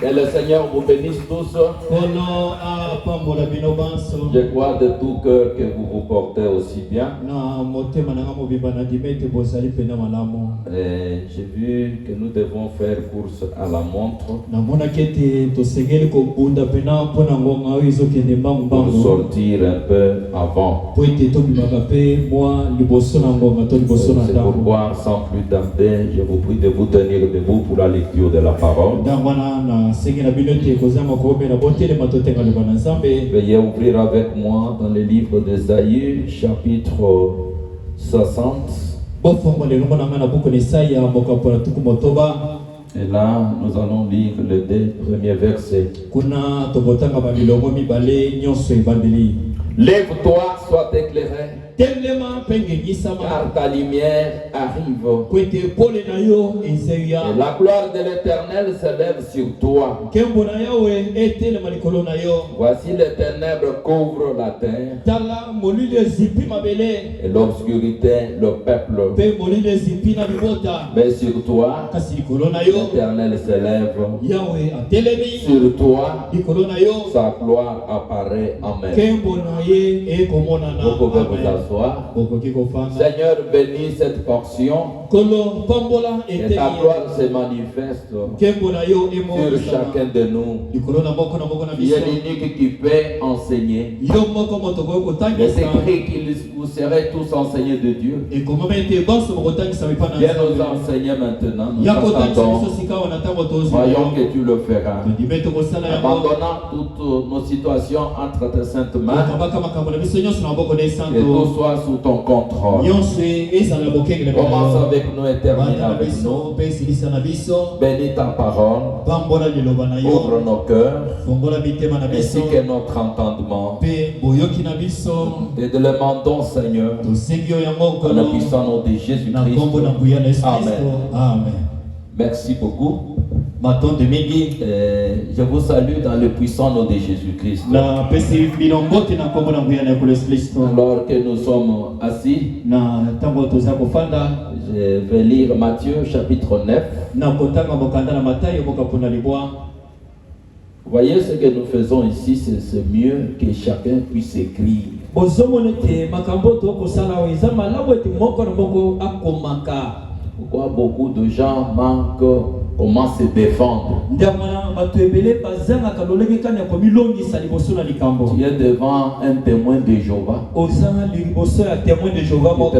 Que le Seigneur vous bénisse tous. Je crois de tout cœur que vous vous portez aussi bien. Et j'ai vu que nous devons faire course à la montre pour sortir un peu avant. C'est pourquoi, sans plus tarder, je vous prie de vous tenir debout pour la lecture de la parole. Veuillez ouvrir avec moi dans le livre d'Ésaïe, chapitre 60. Et là, nous allons lire les deux premiers versets. Lève-toi, sois éclairé, car ta lumière arrive. Et la gloire de l'Éternel s'élève sur toi. Voici les ténèbres couvrent la terre, et l'obscurité le peuple. Mais sur toi, l'Éternel s'élève. Sur toi, sa gloire apparaît. Amen. Vous pouvez vous asseoir. Seigneur, bénis cette portion. Et ta gloire se manifeste sur chacun de nous. Il est l'unique qui peut enseigner. Mais c'est écrit qu'ils vous serez tous enseignés de Dieu. Viens nous enseigner maintenant. Nous attendons. Voyons que tu le feras. Abandonnant toutes nos situations entre tes saintes mains. Que tout soit sous ton contrôle. Commence avec nous et termine avec nous. Bénis ta parole. Ouvre nos cœurs ainsi que notre entendement. Et de le demandons, Seigneur, dans le puissant nom de Jésus-Christ. Amen. Merci beaucoup. Je vous salue dans le puissant nom de Jésus-Christ. Alors que nous sommes assis, je vais lire Matthieu chapitre 9. Vous voyez ce que nous faisons ici, c'est mieux que chacun puisse écrire. Pourquoi beaucoup de gens manquent comment se défendre? Tu es devant un témoin de Jéhovah. Il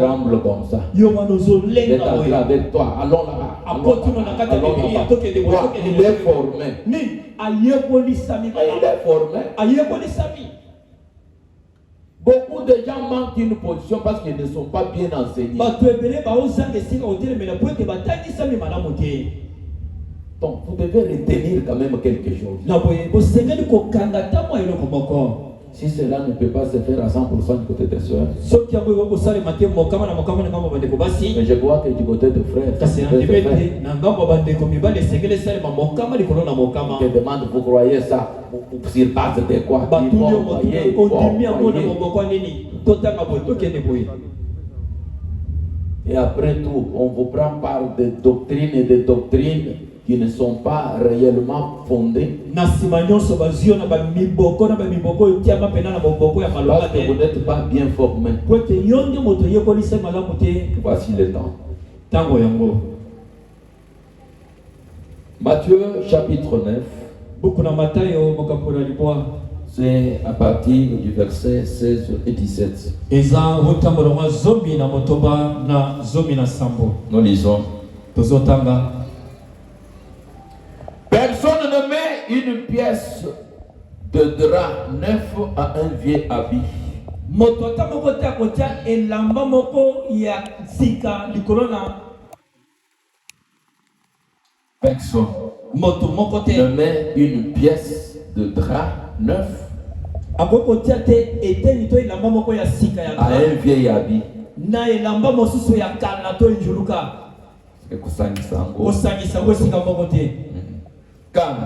tremble comme ça. Il est avec toi. Allons là-bas. Il est formé. Il est formé. Beaucoup de gens manquent une position parce qu'ils ne sont pas bien enseignés. Donc, vous devez retenir quand même quelque chose. Si cela ne peut pas se faire à 100% du côté des soeurs, mais je vois que du côté de frères, je demande, vous croyez ça sur base de quoi? Et après tout, on vous prend par des doctrines et des doctrines qui ne sont pas réellement fondées. Parce que vous n'êtes pas bien formé. Voici le temps. Matthieu chapitre 9. C'est à partir du verset 16 et 17. Nous lisons. Personne ne met une pièce de drap neuf à un vieil habit. Personne ne met une pièce de drap neuf à un vieil habit. Car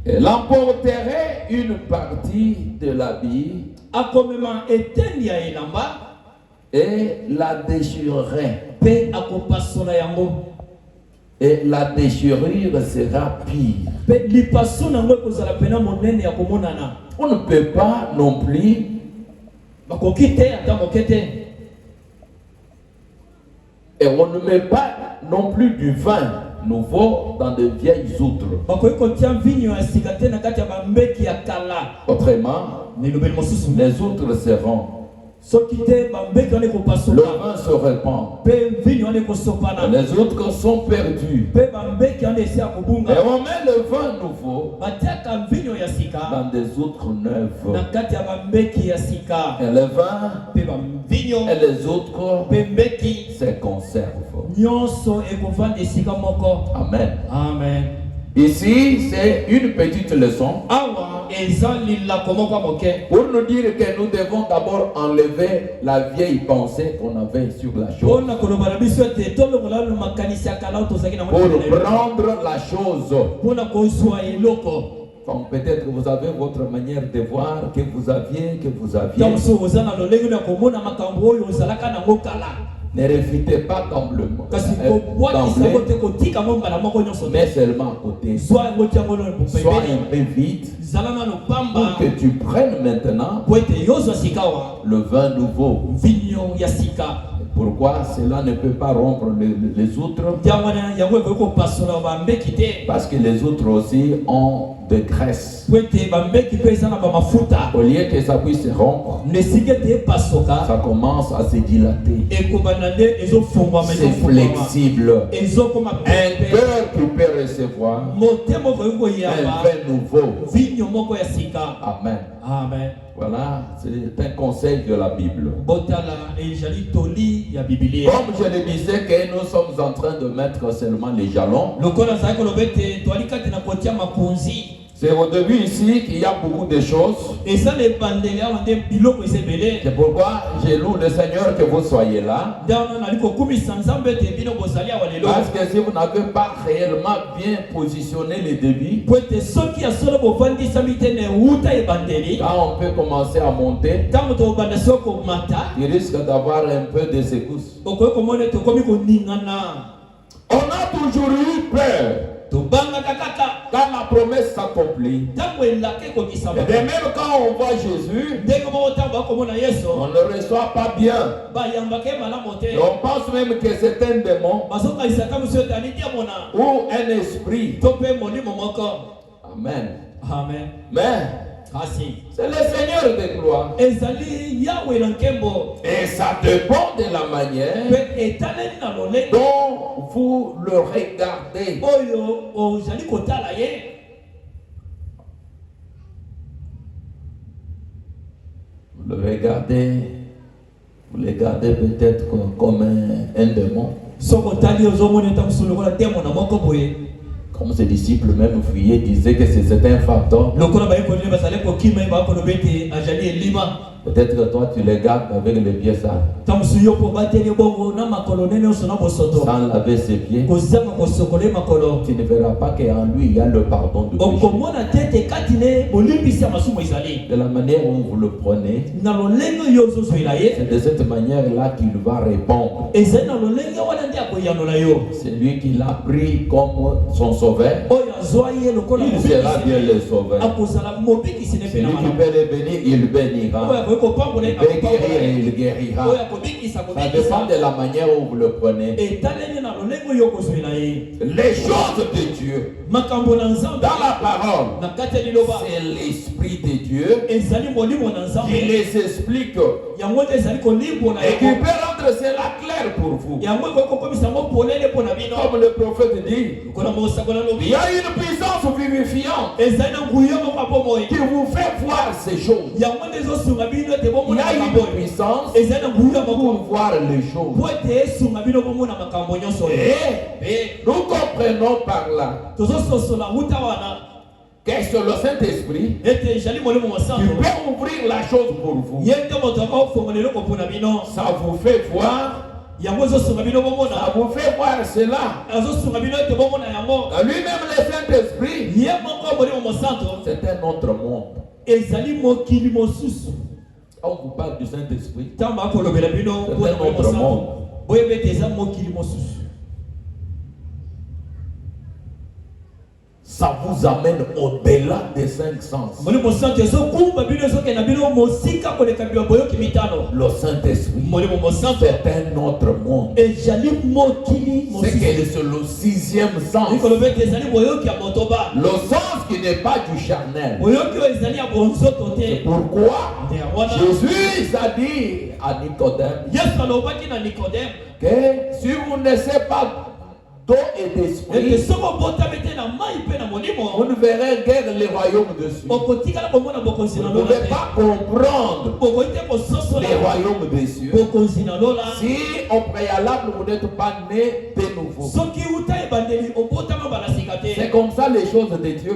elle emporterait une partie de l'habit et la déchirerait. Et la déchirure sera pire. On ne peut pas non plus et on ne met pas non plus du vin nouveau dans de vieilles outres. Autrement, les outres seront. Le vin se répand. Les autres sont perdus. Et on met le vin nouveau dans des outres neuves. Et le vin et les autres se conservent. Amen. Amen. Ici, c'est une petite leçon pour nous dire que nous devons d'abord enlever la vieille pensée qu'on avait sur la chose. Pour prendre la chose. Donc peut-être que vous avez votre manière de voir que vous aviez. Ne réfutez pas d'emblée, mais seulement à côté. Sois un peu vite pour que tu prennes maintenant le vin nouveau. Pourquoi cela ne peut pas rompre les outres? Parce que les outres aussi ont de graisse. Au lieu que ça puisse se rompre, ça commence à se dilater. C'est flexible. Un cœur qui peut recevoir un vin nouveau. Amen. Amen. Voilà, c'est un conseil de la Bible. Comme je le disais que nous sommes en train de mettre seulement les jalons. C'est au début ici qu'il y a beaucoup de choses. C'est pourquoi je loue le Seigneur que vous soyez là. Parce que si vous n'avez pas réellement bien positionné les débits, quand on peut commencer à monter, il risque d'avoir un peu de secousses. On a toujours eu peur. Quand la promesse s'accomplit, et même quand on voit Jésus, on ne reçoit pas bien. Et on pense même que c'est un démon ou un esprit. Amen. Amen. Mais c'est le Seigneur de gloire. Et ça dépend de la manière dont vous le regardez. Vous le regardez peut-être comme un démon. Comme ses disciples même fuyaient, disaient que c'était un fantôme. Peut-être que toi tu les gardes avec les pieds sales. Sans laver ses pieds. Tu ne verras pas qu'en lui il y a le pardon de péché. De la manière où vous le prenez, c'est de cette manière-là qu'il va répondre. C'est lui qui l'a pris comme son sauveur. Il sera bien le sauveur. C'est lui qui peut le bénir, il bénira. Il peut guérir, il guérira. Ça dépend de la manière où vous le prenez. Les choses de Dieu dans la parole, c'est l'Esprit de Dieu qui les explique et qui peut rendre cela clair pour vous. Comme le prophète dit, il y a une puissance vivifiante qui vous fait voir ces choses. Il y a une puissance pour voir les choses. Et nous comprenons par là que c'est le Saint-Esprit qui peut ouvrir la chose pour vous. Ça vous fait voir. Ça vous fait voir cela. Lui-même le Saint-Esprit, c'est un autre monde. Quand on vous parle du Saint-Esprit, c'est un autre monde. ça vous amène au-delà des 5 sens. Le Saint-Esprit, c'est un autre monde. C'est le 6e sens. Le sens qui n'est pas du charnel. C'est pourquoi Jésus a dit à Nicodème que si vous ne savez pas d'eau et d'esprit, vous ne verrez guère les royaumes dessus. Vous ne pouvez pas comprendre les royaumes dessus si au préalable vous n'êtes pas né de nouveau. C'est comme ça les choses de Dieu.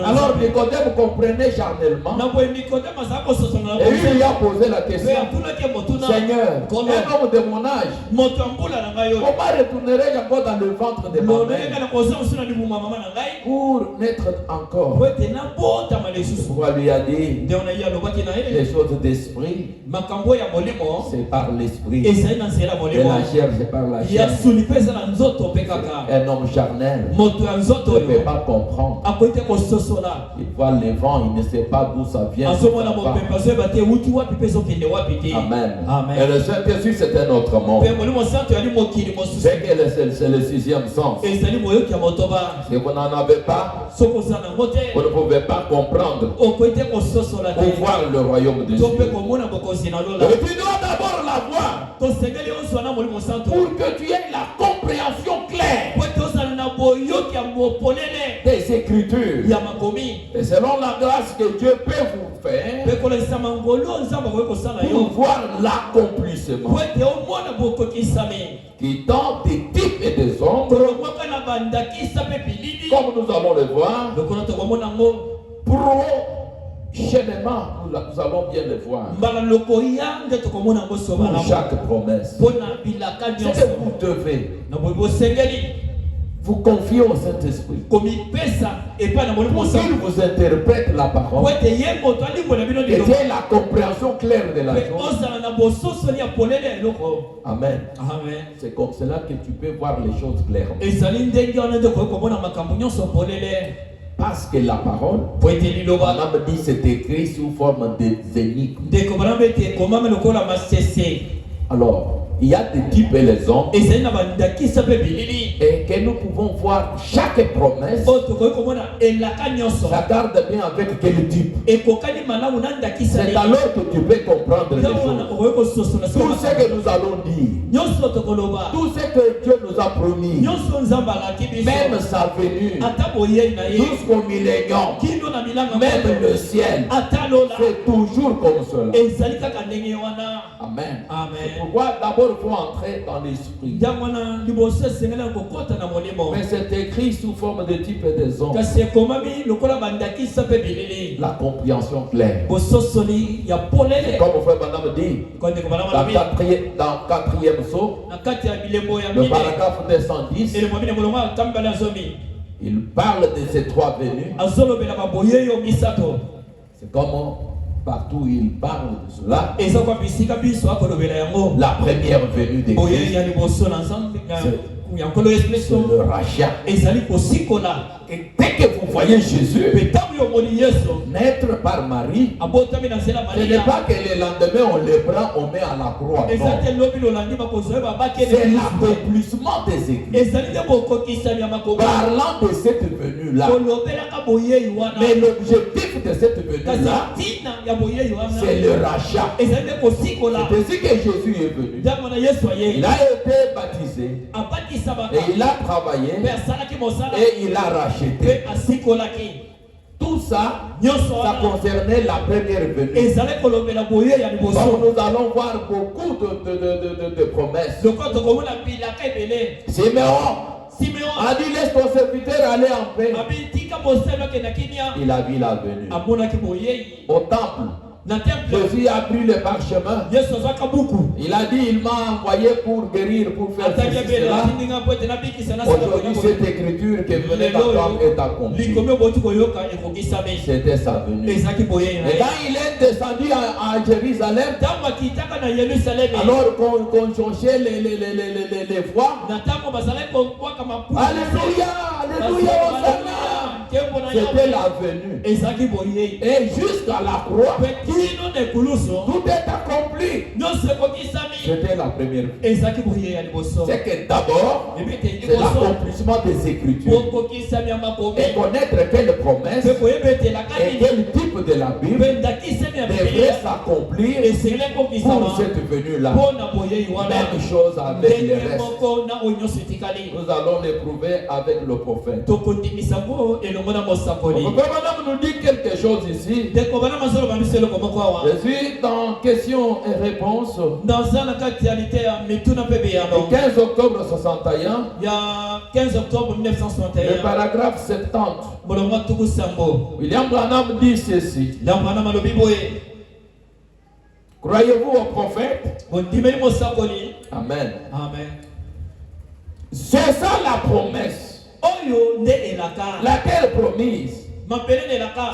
Alors Nicodème comprenait charnellement et lui a posé la question: Seigneur, un homme de mon âge, comment retournerai-je encore dans le ventre de ma mère pour naître encore? Pourquoi lui a dit les choses d'esprit, c'est par l'esprit, et la chair, c'est par la chair. Un homme charnel ne peut pas comprendre. Il voit les vents, il ne sait pas d'où ça vient. Amen. Et le Saint-Esprit, c'est un autre monde. C'est le 6e sens. Si vous n'en avez pas, vous ne pouvez pas comprendre ou voir le royaume de Dieu. Et tu dois d'abord l'avoir pour que tu aies la compréhension claire des Écritures. Et selon la grâce que Dieu peut vous faire, pour voir l'accomplissement qui tente des types et des ombres, comme nous allons le voir, prochainement, nous allons bien le voir. Pour chaque promesse, c'est que vous devez vous confier au Saint-Esprit pour qu'il vous interprète la parole et qu'il y ait la compréhension claire de la chose. Amen. C'est comme cela que tu peux voir les choses clairement. Parce que la parole, on a dit, c'est écrit sous forme d'énigmes. Alors, il y a des types et les hommes, et que nous pouvons voir chaque promesse. Ça garde bien avec quel type. C'est alors que tu peux comprendre les choses. Tout ce que nous allons dire, tout ce que Dieu nous a promis, même sa venue, jusqu'au millénium, même le ciel, c'est toujours comme cela. Amen. C'est pourquoi d'abord il faut entrer dans l'esprit. Mais c'est écrit sous forme de type et des ondes. La compréhension claire. Comme frère Madame dit, dans 4e saut, le paragraphe 210, il parle de ces 3 venues. C'est comme partout il parle de cela. La première venue de Christ, c'est le rachat. Et dès que vous voyez Jésus naître par Marie, ce n'est pas que le lendemain on le prend, on met à la croix. Non. C'est l'accomplissement des Écritures. Parlant de cette venue-là. Mais l'objectif de cette venue-là, c'est le rachat. C'est ainsi que Jésus est venu. Il a été baptisé. Et il a travaillé. Et il a racheté. Tout ça, ça concernait la première venue. Donc nous allons voir beaucoup de promesses. Simeon a dit: laisse ton serviteur aller en paix. Il a vu la venue. Au temple, Jésus a pris le parchemin. Il a dit: il m'a envoyé pour guérir, pour faire ceci, cela. Aujourd'hui, cette écriture que vous venait d'attendre est accompli. C'était sa venue. Et quand il est descendu à Jérusalem, alors qu'on changeait les voix, alléluia, alléluia, c'était la venue. Et jusqu'à la croix, tout est accompli. C'était la première vue. C'est que d'abord, c'est l'accomplissement des Écritures. Et connaître quelle promesse et quel type de la Bible devrait s'accomplir pour cette venue-là. Même chose avec les restes. Nous allons l'éprouver avec le prophète. Nous dit quelque chose ici. Je suis dans questions et réponses. Le 15 octobre 61. Le paragraphe 70. William Branham dit ceci. Croyez-vous au prophète? Amen. Amen. C'est ça la promesse. Laquelle promise?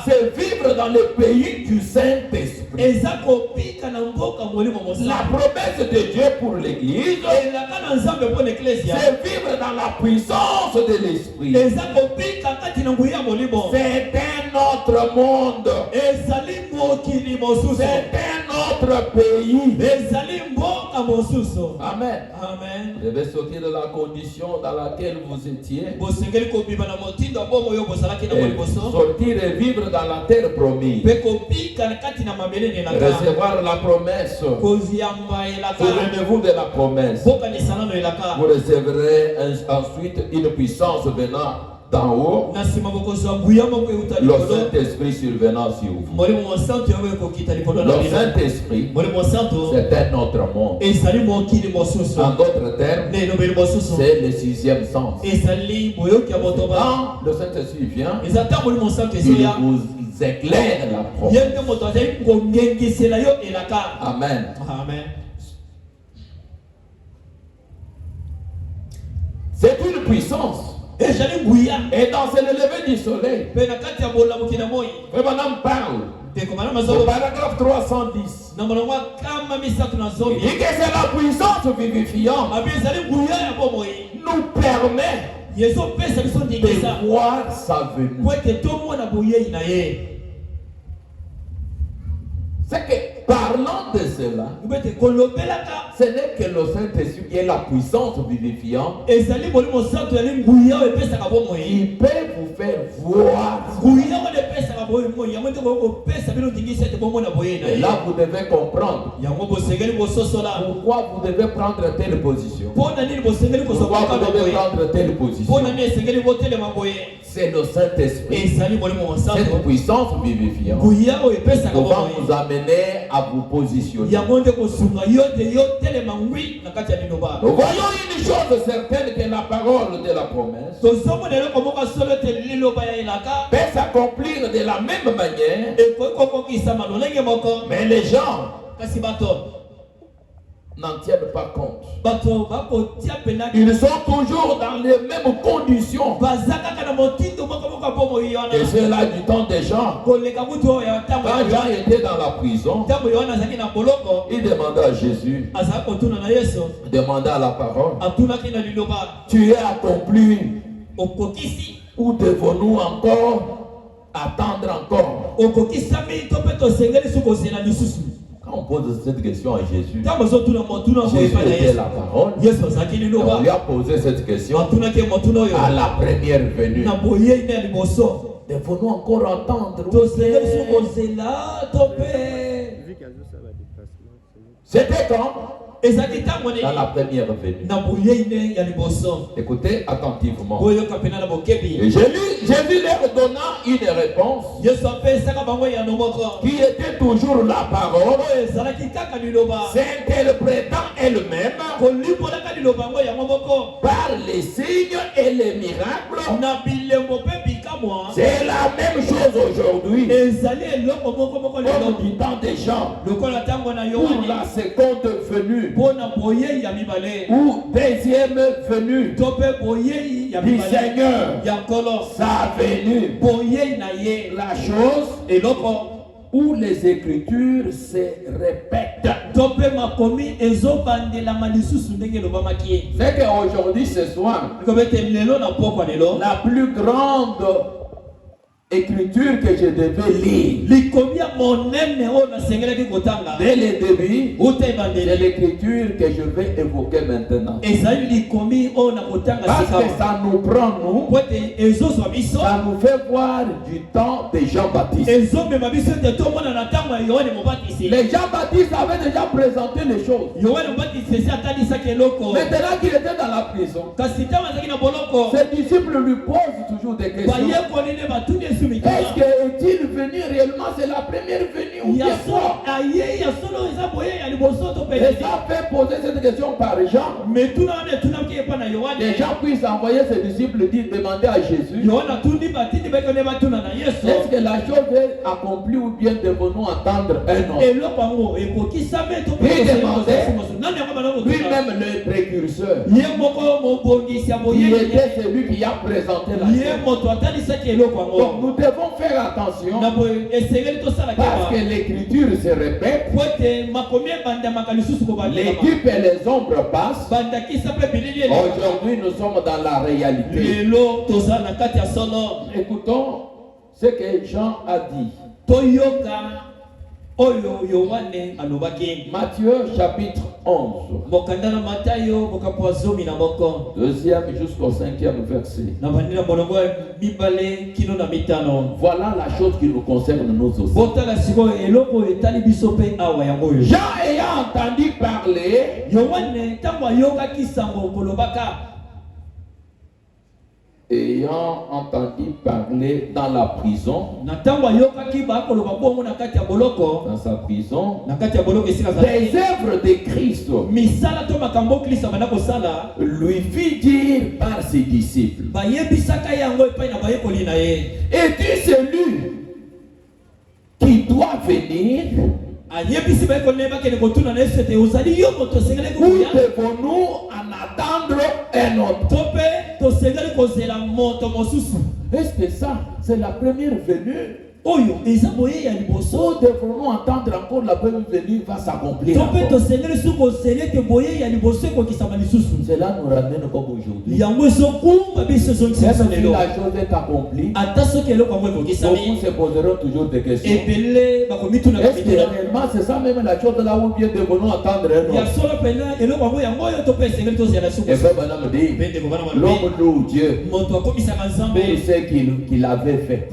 C'est vivre dans le pays du Saint-Esprit. La promesse de Dieu pour l'Église, c'est vivre dans la puissance de l'Esprit. C'est un autre monde. C'est un autre pays. Amen. Amen. Vous devez sortir de la condition dans laquelle vous étiez. Sortir et vivre dans la terre promise. Recevoir la promesse. Souvenez-vous de la promesse. Vous recevrez ensuite une puissance venant d'en haut. Le Saint-Esprit survenant sur vous. Le Saint-Esprit, c'est un autre monde. En d'autres termes, c'est le sixième sens. Quand le Saint-Esprit vient, il vous éclaire la promesse. Amen. Amen. C'est une puissance. Et dans ce lever du soleil, Madame parle. Au paragraphe 310. Il dit que c'est la puissance vivifiante nous permet de voir sa venue. C'est que parlant de cela, ce n'est que le Saint-Esprit qui est la puissance vivifiante. Il peut vous faire voir. Et là, vous devez comprendre pourquoi vous devez prendre telle position. Pourquoi vous devez prendre telle position. C'est le Saint-Esprit. Cette puissance vivifiante va vous amener à vous positionner. Nous voyons une chose certaine, que la parole de la promesse peut s'accomplir de la même manière, mais les gens n'en tiennent pas compte. Ils sont toujours dans les mêmes conditions. Et c'est là du temps des gens. Quand Jean était dans la prison, il demanda à Jésus, demanda à la parole, tu es accompli, ou devons-nous encore attendre encore? Quand on pose cette question à Jésus, Jésus était la parole. On lui a posé cette question à la première venue. Devons-nous encore entendre? C'était quand? Dans la première venue. Écoutez attentivement. Et Jésus leur donna une réponse qui était toujours la parole, s'interprétant elle-même par les signes et les miracles C'est la même chose aujourd'hui. Comme du temps des gens. Pour la seconde venue. Ou deuxième venue. Du Seigneur. Sa venue. La chose où les Écritures se répètent. C'est qu'aujourd'hui, ce soir, la plus grande écriture que je devais lire dès le début, c'est l'écriture que je vais évoquer maintenant. Parce que ça nous prend, nous, ça nous fait voir du temps de Jean-Baptiste. Les Jean-Baptiste avaient déjà présenté les choses. Maintenant qu'il était dans la prison, ses disciples lui posent toujours des questions. Est-ce qu'il est venu réellement? C'est la première venue ou bien quoi? Et ça fait poser cette question par Jean. Les gens puissent envoyer ses disciples demander à Jésus, est-ce que la chose est accomplie ou bien devons-nous attendre un autre? Il demandait lui-même le précurseur. Il était celui qui a présenté la chose. Donc nous devons faire attention parce que l'écriture se répète. Les types et les ombres passent. Aujourd'hui nous sommes dans la réalité. Écoutons ce que Jean a dit. Matthieu chapitre 11. Deuxième jusqu'au 5e verset. Voilà la chose qui nous concerne nous aussi. Jean ayant entendu parler dans la prison, dans sa prison, des œuvres de Christ lui fit dire par ses disciples, es-tu celui qui doit venir? Ou devons-nous en attendre un autre? Est-ce que ça, c'est la première venue? Ou devons-nous entendre encore la première venue va s'accomplir? Cela nous ramène comme aujourd'hui. Même si la chose est accomplie, beaucoup se poseront toujours des questions. Est-ce que réellement c'est ça même la chose là où bien devons-nous attendre un autre? Et frère Madame dit, l'homme loue Dieu pour ce qu'il avait fait.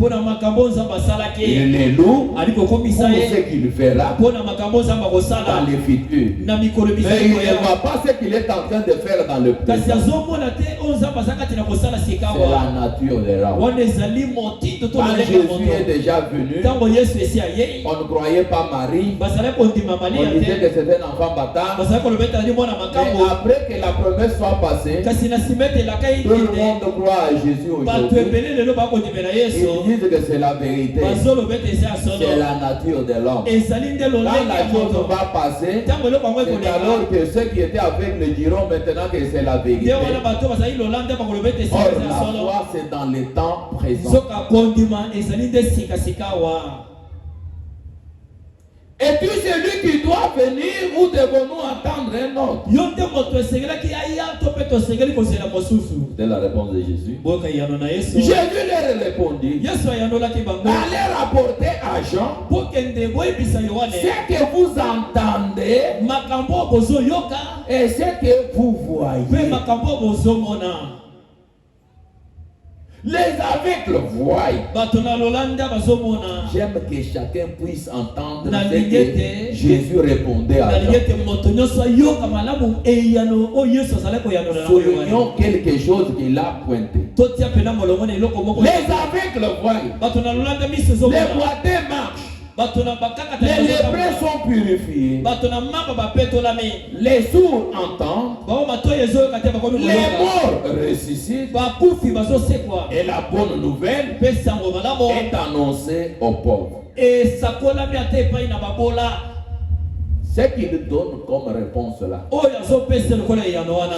Il les loue pour ce qu'il fera dans le futur. Mais il ne voit pas ce qu'il est en train de faire dans le présent. C'est la nature de l'homme. Quand Jésus est déjà venu, on ne croyait pas Marie. On disait que c'était un enfant bâtard. Mais après que la promesse soit passée, tout le monde croit à Jésus aujourd'hui. Ils disent que c'est la vérité. C'est la nature de l'homme. Quand la chose va passer, c'est alors que ceux qui étaient avec le diront maintenant que c'est la vérité. Or, la foi, c'est dans le temps présent. Es-tu celui qui doit venir ou devons-nous attendre un autre? C'est la réponse de Jésus. Jésus leur répondit, allez rapporter à Jean ce que vous entendez et ce que vous voyez. Les aveugles voient. J'aime que chacun puisse entendre ce que Jésus répondait à Jean. Soulignons quelque chose qu'il a pointé. Les aveugles voient. Les boiteux marchent. Les lépreux sont purifiés. Les sourds entendent. Les morts ressuscitent. Et la bonne nouvelle est annoncée aux pauvres. Ce qu'il donne comme réponse là,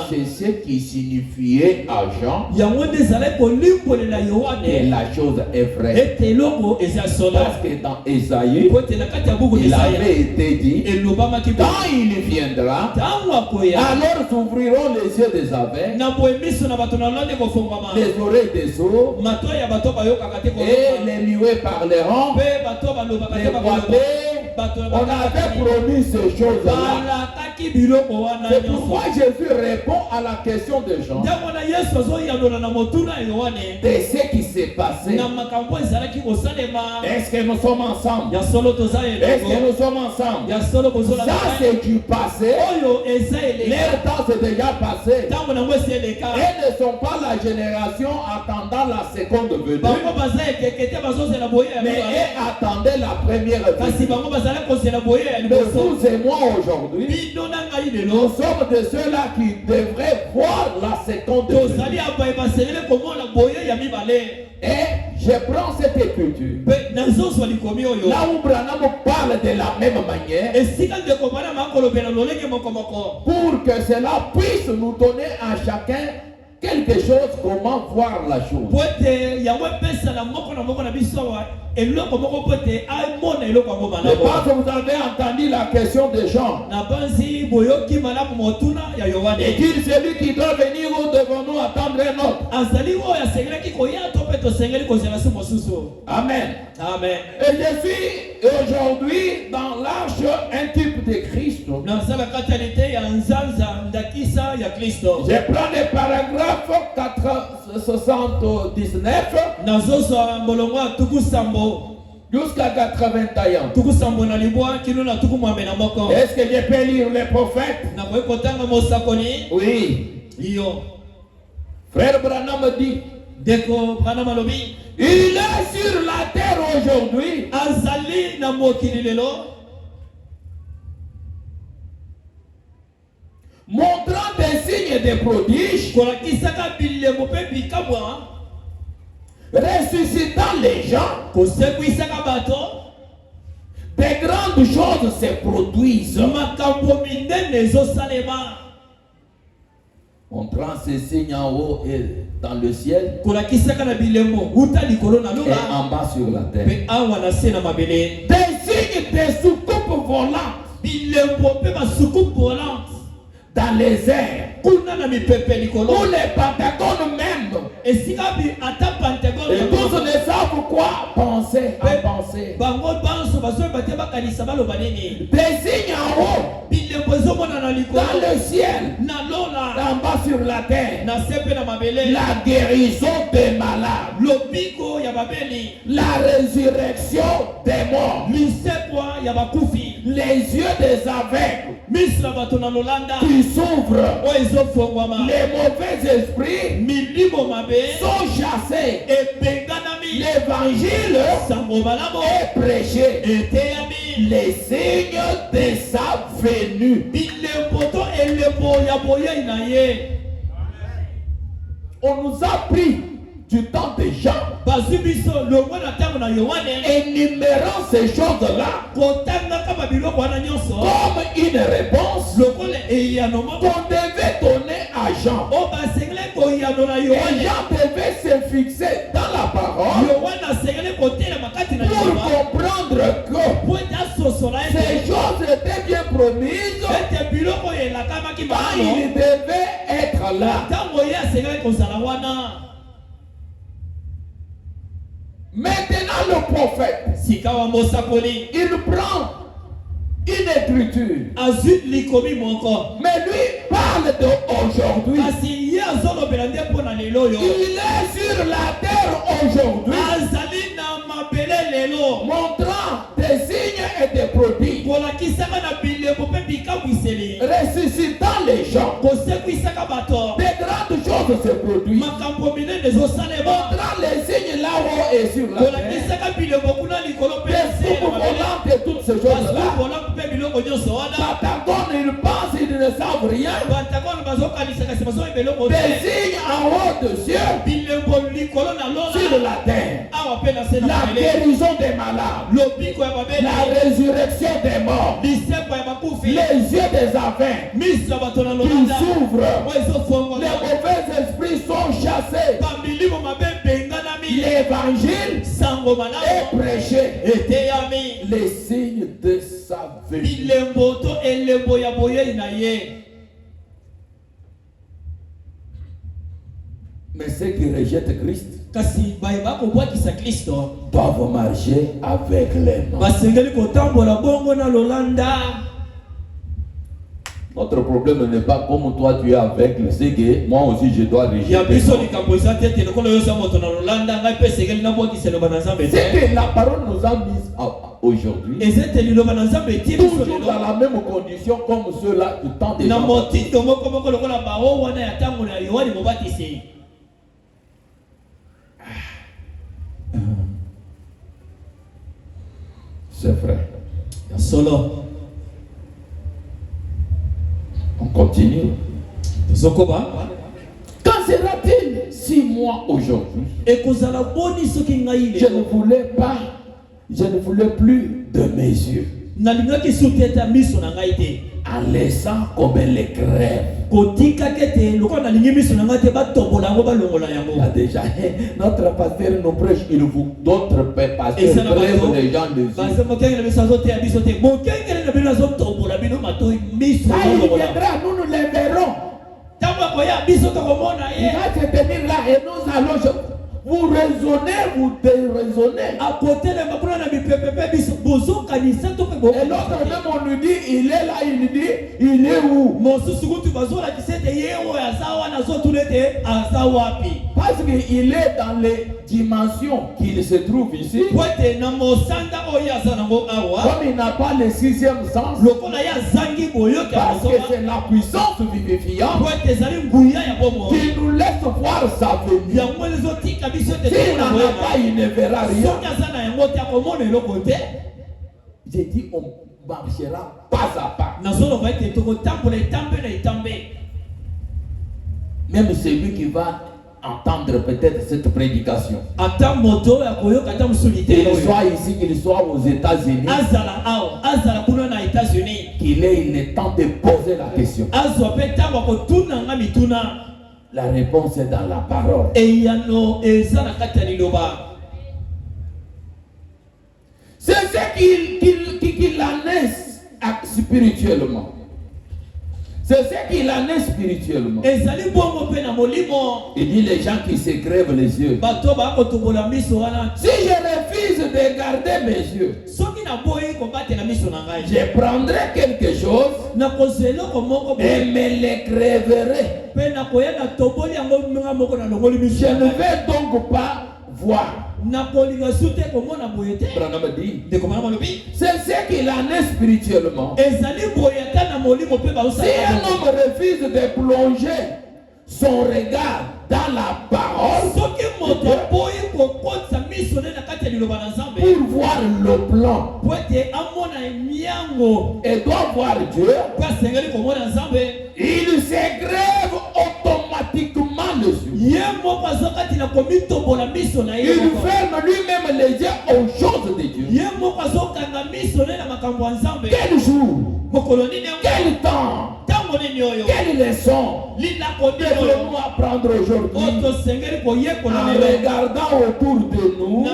c'est ce qui signifiait à Jean que la chose est vraie. Parce que dans Ésaïe, il avait été dit, quand il viendra, alors s'ouvriront les yeux des aveugles, les oreilles des sourds, et les muets parleront, les boiteux. On avait promis ces choses-là. C'est pourquoi Jésus répond à la question de Jean de ce qui s'est passé. Est-ce que nous sommes ensemble? Est-ce que nous sommes ensemble? Ça c'est du passé. Leur temps c'est déjà passé. Elles ne sont pas la génération attendant la seconde venue, mais elles attendaient la première venue. Mais vous et moi aujourd'hui, nous sommes de ceux-là qui devraient voir la seconde venue. Et je prends cette écriture là où Branham parle de la même manière pour que cela puisse nous donner à chacun quelque chose, comment voir la chose. Je pense que vous avez entendu la question de Jean. Et qu'il celui qui doit venir, où devons-nous attendre un autre? Amen. Amen. Et je suis aujourd'hui dans l'arche un type de Christ. Je prends les paragraphes 479 jusqu'à 81. Est-ce que je peux lire les prophètes? Oui. Frère Branham dit, il est sur la terre aujourd'hui montrant des signes et des prodiges, ressuscitant les gens. Des grandes choses se produisent, montrant ces signes en haut et dans le ciel et en bas sur la terre. Des signes de soucoupes volantes dans les airs, ou les Pentagones même. Et tous ne savent quoi penser, à penser. Des signes en haut, dans le ciel, en bas sur la terre. La guérison des malades, la résurrection des morts, les yeux des aveugles qui s'ouvrent, les mauvais esprits sont chassés, l'évangile est prêché, les signes de sa venue. On nous a pris du temps des gens, énumérant ces choses-là comme une réponse qu'on devait donner à Jean. Et Jean devait se fixer dans la parole pour comprendre que ces choses étaient bien promises quand il devait être là. Maintenant le prophète, il prend une écriture, mais lui parle d'aujourd'hui. Il est sur la terre aujourd'hui, montrant des signes et des prodiges, ressuscitant les gens. Des grandes choses se produisent, montrant les signes là-haut et sur la terre. Des soucoupes volantes ces choses-là. Pentagon, ils pensent qu'ils ne savent rien. Des signes en haut de cieux, sur la terre, la guérison des malades, la résurrection des morts, les yeux des aveugles qui s'ouvrent, les mauvais esprits sont chassés, l'évangile est prêché, les signes de sa venue. Mais ceux qui rejettent Christ doivent marcher avec les mains. Notre problème n'est pas comme toi tu es aveugle, c'est que moi aussi je dois rejeter. C'est que la parole nous a mis aujourd'hui, toujours dans la même condition comme ceux-là du temps des gens. C'est vrai. Solo. On continue. Quand sera-t-il 6 mois aujourd'hui? Je ne voulais plus de mes yeux. En laissant comme les crèves. Déjà, notre pasteur nous prêche, il vous d'autres pasteurs crèvent les gens de Dieu. Nous nous les verrons. Il va se tenir là et nous allons. Vous raisonnez, vous déraisonnez. Et l'autre même on nous dit, il est là, il dit, il est où? Parce qu'il est dans les dimensions qu'il se trouve ici. Comme il n'a pas le 6e sens. Parce que c'est la puissance vivifiante qui nous laisse voir sa venue. S'il n'en a pas, il ne verra rien. J'ai dit, on marchera pas à pas. Même celui qui va entendre peut-être cette prédication, qu'il soit ici, qu'il soit aux États-Unis, qu'il ait le temps de poser la question. La réponse est dans la parole. C'est ce qu'il en est spirituellement. C'est ce qu'il en est spirituellement. Il dit les gens qui se crèvent les yeux. Si je refuse de garder mes yeux, je prendrai quelque chose et me les crèverai. Je ne vais donc pas voir. C'est ce qu'il en est spirituellement. Si un homme refuse de plonger son regard dans la parole pour voir le plan et doit voir Dieu, il se grève automatiquement les yeux. Il ferme lui-même les yeux aux choses de Dieu. Quel jour, quel temps, quelle leçon devons-nous apprendre aujourd'hui en regardant autour de nous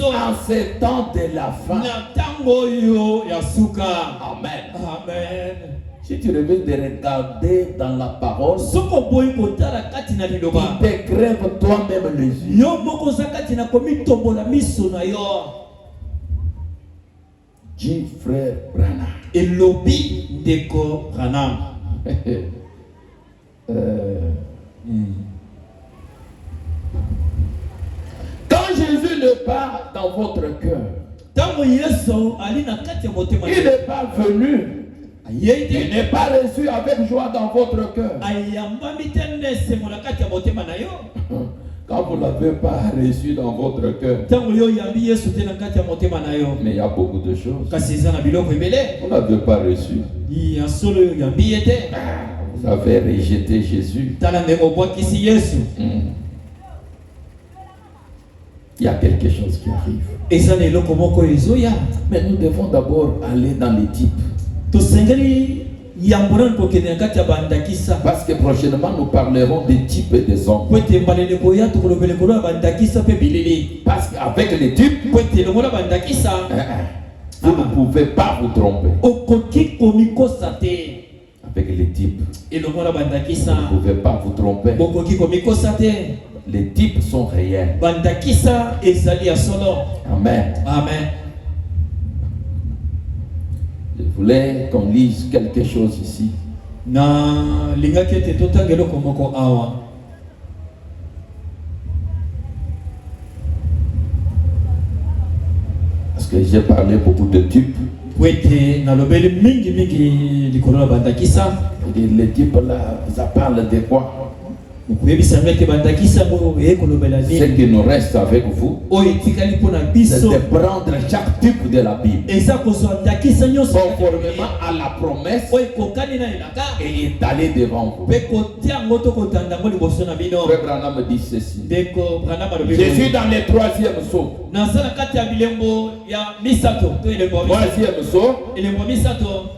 en ce temps de la fin? Amen. Amen. Si tu reviens de regarder dans la parole, tu te crèves toi-même les yeux. Dis frère Branham. Et lobby Deko Branham. Quand Jésus ne part dans votre cœur, il n'est pas venu. Il n'est pas reçu avec joie dans votre cœur. Quand Quand vous ne l'avez pas reçu dans votre cœur, mais il y a beaucoup de choses. Vous n'avez pas reçu. Vous avez rejeté Jésus. Il y a quelque chose qui arrive. Mais nous devons d'abord aller dans les types. Parce que prochainement nous parlerons des types et des hommes. Parce qu'avec les types, vous ne pouvez pas vous tromper. Avec les types, vous ne pouvez pas vous tromper. Les types sont réels. Amen. Amen. Je voulais qu'on lise quelque chose ici. Parce que j'ai parlé beaucoup de types. Les types là, ça parle de quoi? Ce qui nous reste avec vous, c'est de prendre chaque type de la Bible conformément à la promesse et étaler devant vous. Frère Branham dit ceci. Je suis dans le troisième saut. Troisième saut.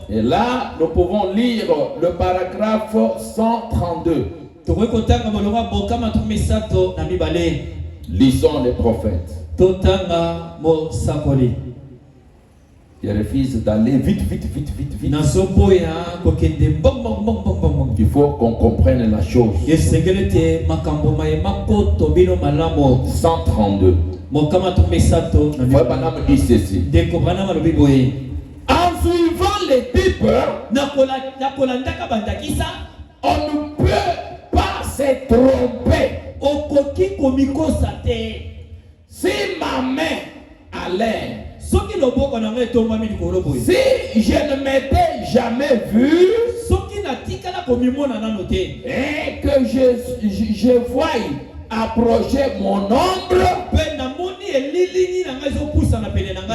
Et là, nous pouvons lire le paragraphe 132. Lisons les prophètes. Je refuse d'aller vite. Il faut qu'on comprenne la chose. 132. Branham dit ceci. En suivant les types, on ne peut pas se tromper. Si ma main allait, si je ne m'étais jamais vu et que je voie approcher mon ombre,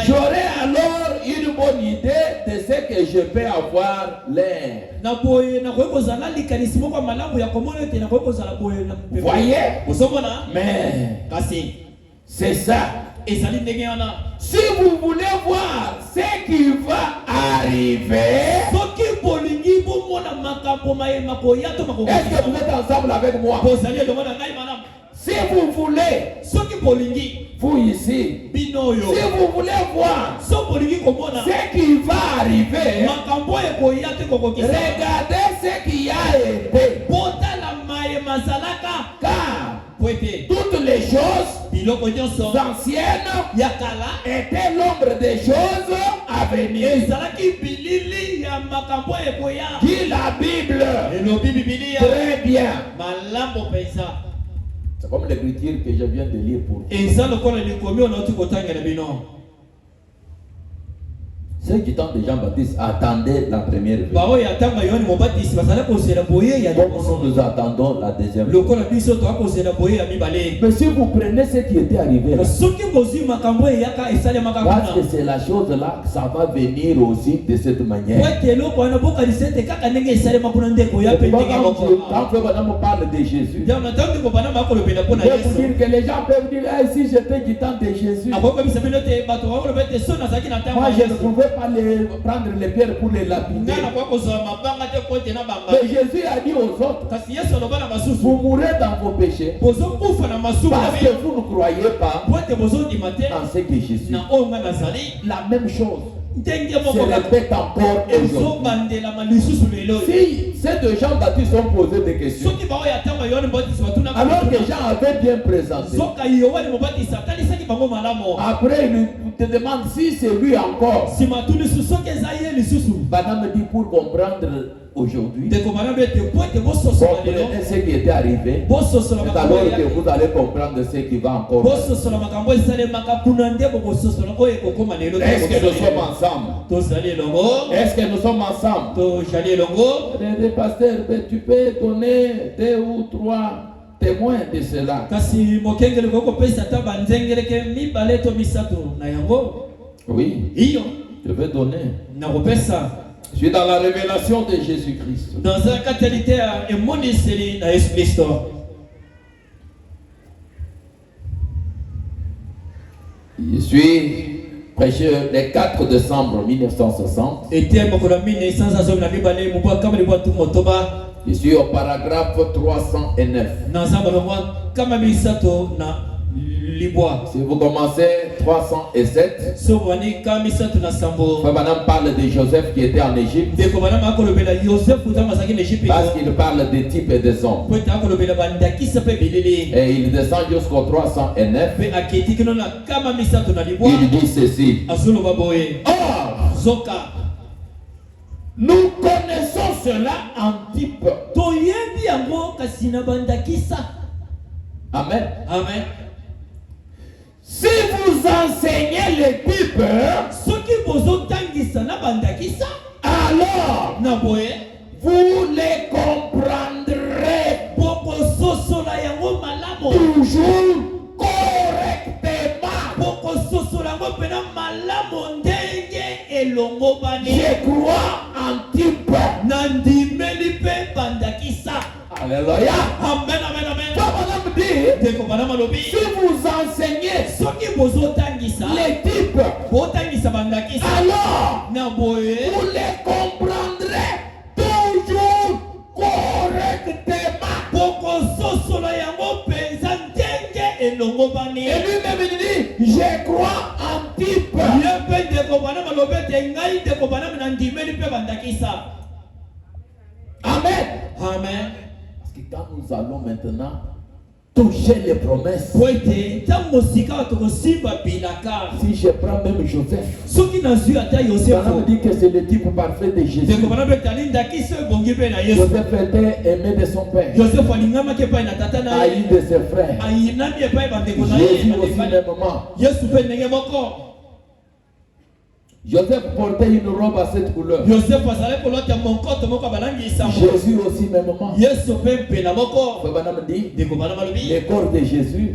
j'aurais alors une bonne idée de ce que je peux avoir l'air. Voyez? Mais c'est ça. Si vous voulez voir ce qui va arriver, est-ce que vous êtes ensemble avec moi? Si vous voulez, vous ici, si vous voulez voir ce qui va arriver, regardez ce qui a été. Car toutes les choses anciennes étaient l'ombre des choses à venir. Dit la Bible. Très bien. C'est comme l'écriture que je viens de lire pour vous. Ceux qui temps de Jean-Baptiste attendaient la première venue. Comme nous attendons la deuxième venue. Mais si vous prenez ce qui était arrivé là, parce que c'est la chose là, ça va venir aussi de cette manière. Quand on parle de Jésus, je peux vous dire que les gens peuvent dire, ah, si j'étais du temps de Jésus, moi je ne pouvais pas prendre les pierres pour les lapider. Mais Jésus a dit aux autres, vous mourrez dans vos péchés parce que vous ne croyez pas en ce que Jésus. La même chose se répète encore aujourd'hui. Si ces deux Jean-Baptiste ont posé des questions, alors que Jean avait bien présenté, après il te demande si c'est lui encore. Branham dit pour comprendre aujourd'hui, comprenez ce qui était arrivé, c'est alors que vous allez comprendre ce qui va encore. Est-ce que nous sommes ensemble? Est-ce que nous sommes ensemble? Le pasteur, tu peux donner 2 ou 3 témoin de cela. Oui, je vais donner. Je suis dans la révélation de Jésus-Christ. Je suis prêché le 4 décembre 1960. Je suis au paragraphe 309. Si vous commencez 307, Madame parle de Joseph qui était en Égypte. Parce qu'il parle des types et des hommes. Et il descend jusqu'au 309. Il dit ceci. Nous connaissons cela en type. Amen. Amen. Si vous enseignez les types, alors vous les comprendrez toujours correctement. Je crois en type. Alléluia. Amen, amen, amen. Si vous enseignez les types, alors vous les comprendrez toujours correctement. Et lui-même dit, je crois en type. Amen. Amen. Parce que quand nous allons maintenant toucher les promesses, si je prends même Joseph, ça me dit que c'est le type parfait de Jésus. Joseph était aimé de son père, haï de ses frères. Jésus aussi mêmement. Joseph portait une robe à cette couleur. Jésus aussi mêmement. Le corps de Jésus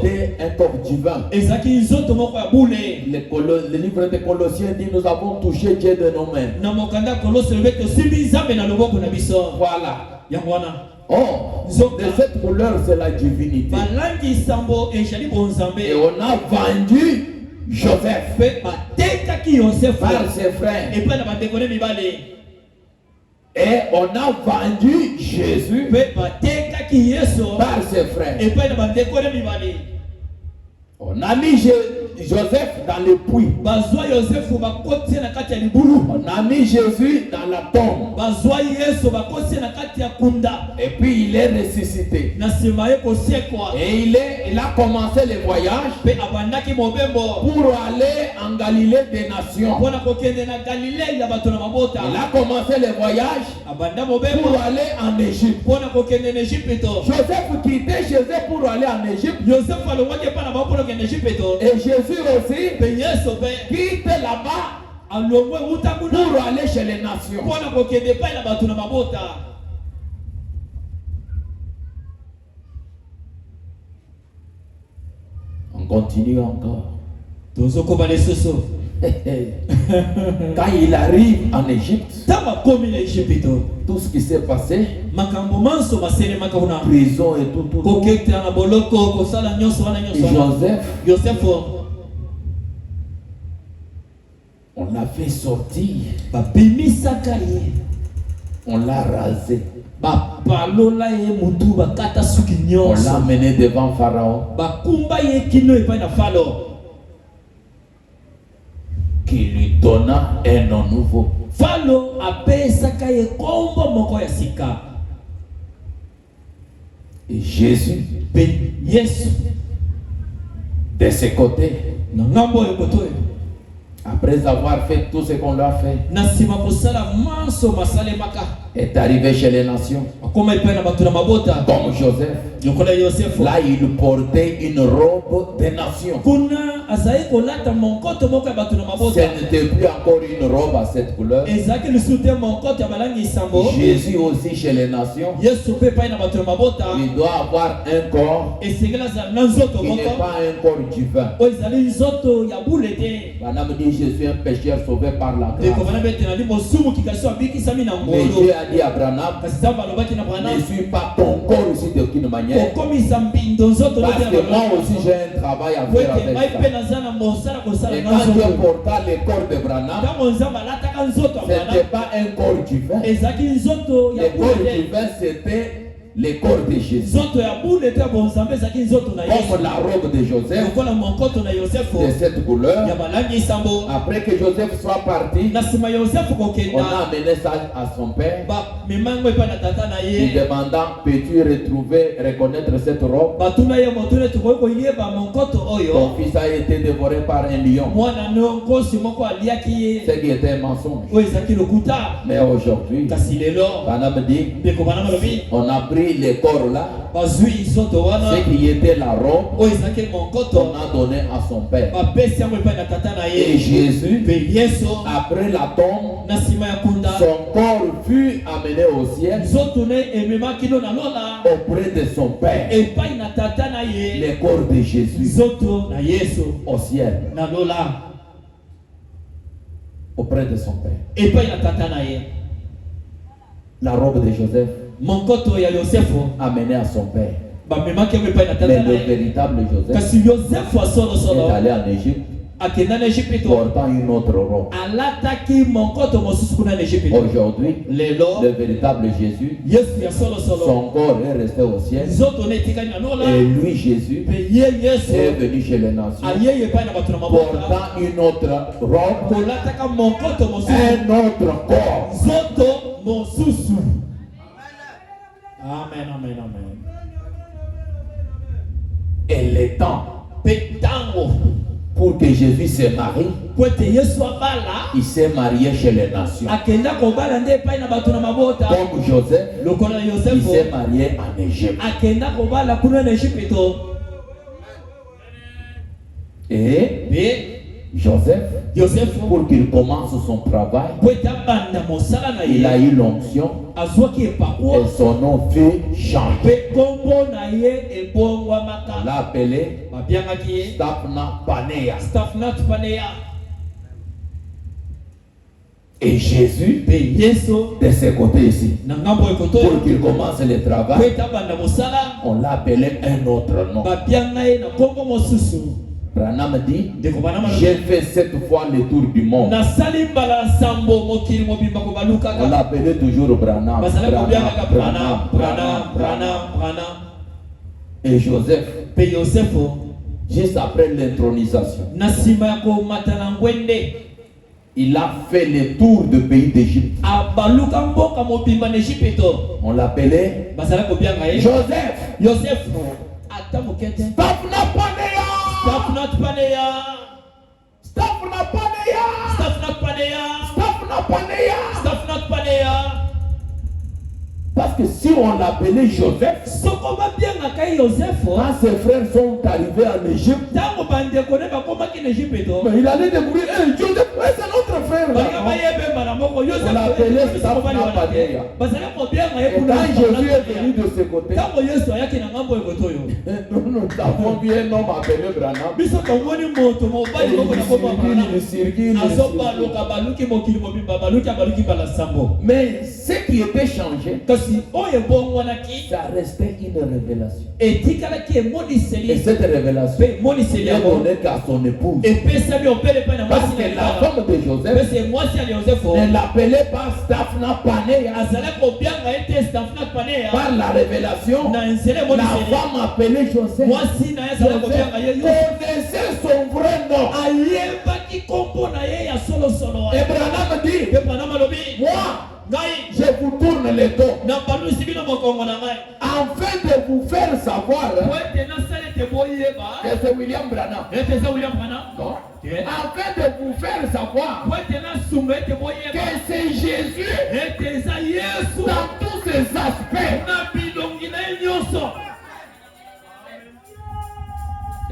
était un corps divin. Le livre de Colossiens dit, nous avons touché Dieu de nos mains. Voilà. Oh, de cette couleur, c'est la divinité. Et on a vendu Joseph par ses frères. Et on a vendu Jésus par ses frères. On a mis Joseph dans le puits. On a mis Jésus dans la tombe. Et puis il est ressuscité. Et il a commencé le voyage pour aller en Galilée des nations. Il a commencé le voyage pour aller en Égypte. Joseph quittait Joseph pour aller en Égypte. Et Jésus aussi quitte là-bas pour aller chez les nations. On continue encore. Quand il arrive en Égypte, tout ce qui s'est passé, prison et tout. Joseph, on l'a fait sortir. On l'a rasé. On l'a mené devant Pharaon. Qui lui donna un nom nouveau. Et Jésus, de ses côtés, après avoir fait tout ce qu'on lui a fait, est arrivé chez les nations. Comme Joseph, là il portait une robe des nations. n'était plus encore une robe à cette couleur. Jésus aussi chez les nations, il doit avoir un corps qui n'est pas un corps divin. Madame dit, je suis un pécheur sauvé par la grâce. Mais Dieu a dit à Branham, ne suis pas ton corps aussi d'aucune manière. Parce que moi aussi j'ai un travail à faire avec ça. Et quand Dieu porta le corps de Branham, ce n'était pas un corps divin. Le corps divin c'était le corps de Jésus. Comme la robe de Joseph de cette couleur. Après que Joseph soit parti, on a amené ça à son père. Lui demandant, peux-tu reconnaître cette robe? Ton fils a été dévoré par un lion. Ce qui était un mensonge. Mais aujourd'hui, Banam dit, on a pris les corps là, ce qui était la robe, on a donné à son père. Et Jésus, après la tombe, son corps fut amené au ciel auprès de son père. Le corps de Jésus au ciel auprès de son père. La robe de Joseph amené à son père. Mais le véritable Joseph est allé en Égypte portant une autre robe. Aujourd'hui, le véritable Jésus, son corps est resté au ciel. Et lui, Jésus, est venu chez les nations portant une autre robe, un autre corps. Amen, amen, amen. Et le temps pour que Jésus se marie, il s'est marié chez les nations. Comme Joseph, il s'est marié en Égypte. Et Joseph, pour qu'il commence son travail, il a eu l'onction et son nom fut changé. On l'a appelé Staphna Paneah. Et Jésus, de ce côté ici, pour qu'il commence le travail, on l'a appelé un autre nom. Branham dit, j'ai fait 7 fois le tour du monde. On l'appelait toujours Branham. Et Joseph, juste après l'intronisation, il a fait le tour du pays d'Égypte. On l'appelait Joseph. Staphna Paneah. Parce que si on l'appelait Joseph, quand ses frères sont arrivés en Égypte, mais il allait débrouiller. Joseph, c'est notre frère. On l'appelait Staphna Paneah. Et quand Jésus est venu de ce côté, nous avons vu un homme appelé Branham. Il circule. Mais ce qui était changé, ça restait une révélation. Et cette révélation est donnée qu'à son épouse. Parce que la femme de Joseph ne l'appelait pas Staphna Paneah. Par la révélation, la femme appelée Joseph connaissait son vrai nom. Et Branham dit, moi, je vous tourne le dos afin de vous faire savoir que c'est William Branham. Non. Afin de vous faire savoir que c'est Jésus dans tous ses aspects.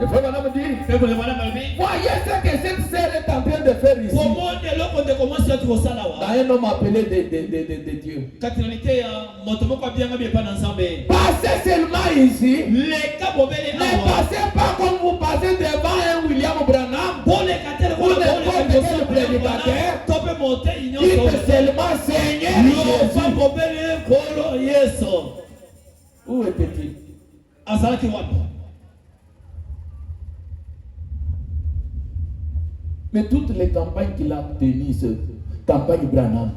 Et frère Branham dit, voyez ce que cette sœur est en train de faire ici. Dans un homme appelé de Dieu. Passez seulement ici. Ne passez pas comme vous passez devant un William Branham. Ou n'importe quel prédicateur. Dites seulement Seigneur Jésus. Où était-il? Mais toutes les campagnes qu'il a tenues, ce campagne Branham.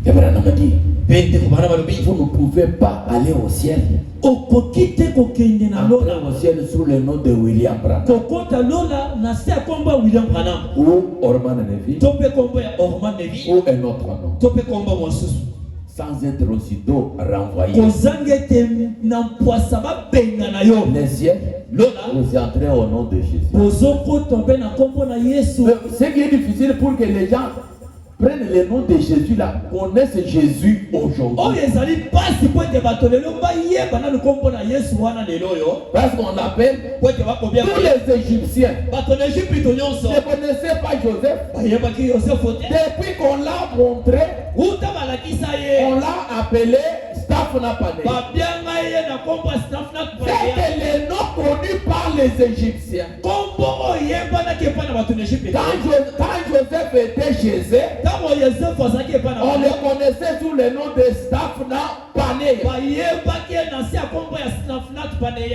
Et Branham a dit, vous ne pouvez pas aller au ciel. Entrer au ciel sous le nom de William Branham. Ou Orman Nevi. Ou un autre nom. Sans être aussitôt renvoyé. Les ciels, vous entrez au nom de Jésus. Ce qui est difficile pour que les gens prennent le nom de Jésus là, connaissent Jésus aujourd'hui. Parce qu'on l'appelle tous les Égyptiens ne connaissaient pas Joseph. Depuis qu'on l'a montré, on l'a appelé Staphnapané. C'est le nom connu par les Égyptiens. Quand Joseph était chez eux, on le connaissait sous le nom de Staphnapané.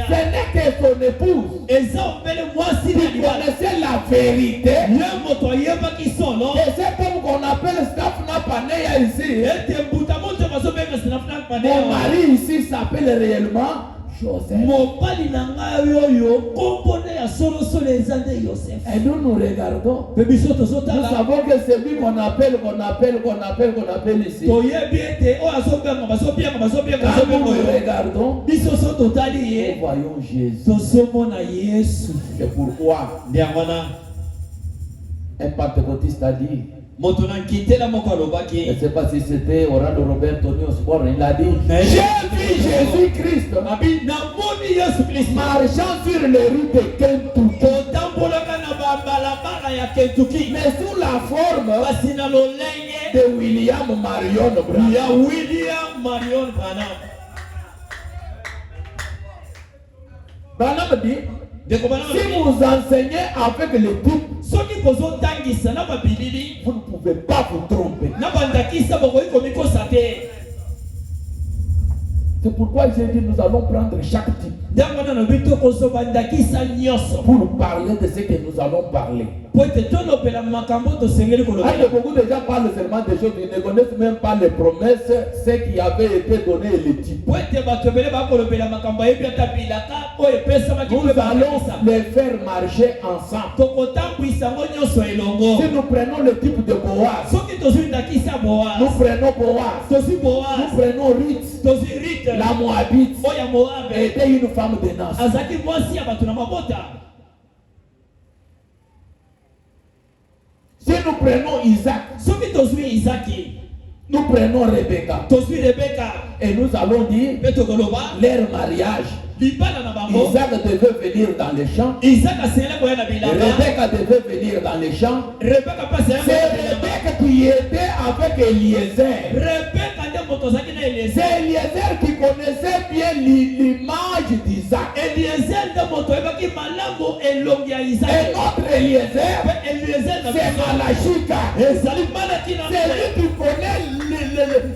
Ce n'est que son épouse qui connaissait la vérité. Et c'est comme qu'on appelle Staphnapané ici. Mon mari ici s'appelle réellement Joseph. Et nous regardons. Nous savons que c'est lui qu'on appelle ici. Quand nous regardons, nous voyons Jésus. C'est pourquoi un pentecôtiste a dit, je ne sais pas si c'était Orlando Robert Tony Osborne, il a dit, j'ai vu Jésus-Christ marchant sur les rues de Kentucky, mais sous la forme de William Marion Branham. Branham dit, si vous enseignez avec les types, vous ne pouvez pas vous tromper. C'est pourquoi j'ai dit nous allons prendre chaque type pour parler de ce que nous allons parler. Beaucoup de gens parlent seulement des choses, ils ne connaissent même pas les promesses, ce qui avait été donné et les types. Nous allons les faire marcher ensemble. Si nous prenons le type de Boaz, nous prenons Boaz, nous prenons Ruth, la Moabite était une femme de Nas. Si nous prenons Isaac, nous prenons Rebecca, et nous allons dire leur mariage. Isaac devait venir dans les champs. Rebecca devait venir dans les champs. C'est Rebecca qui était avec Eliezer. C'est Eliezer qui connaissait bien l'image d'Isaac. Et notre Eliezer, c'est Malachika. C'est lui qui connaît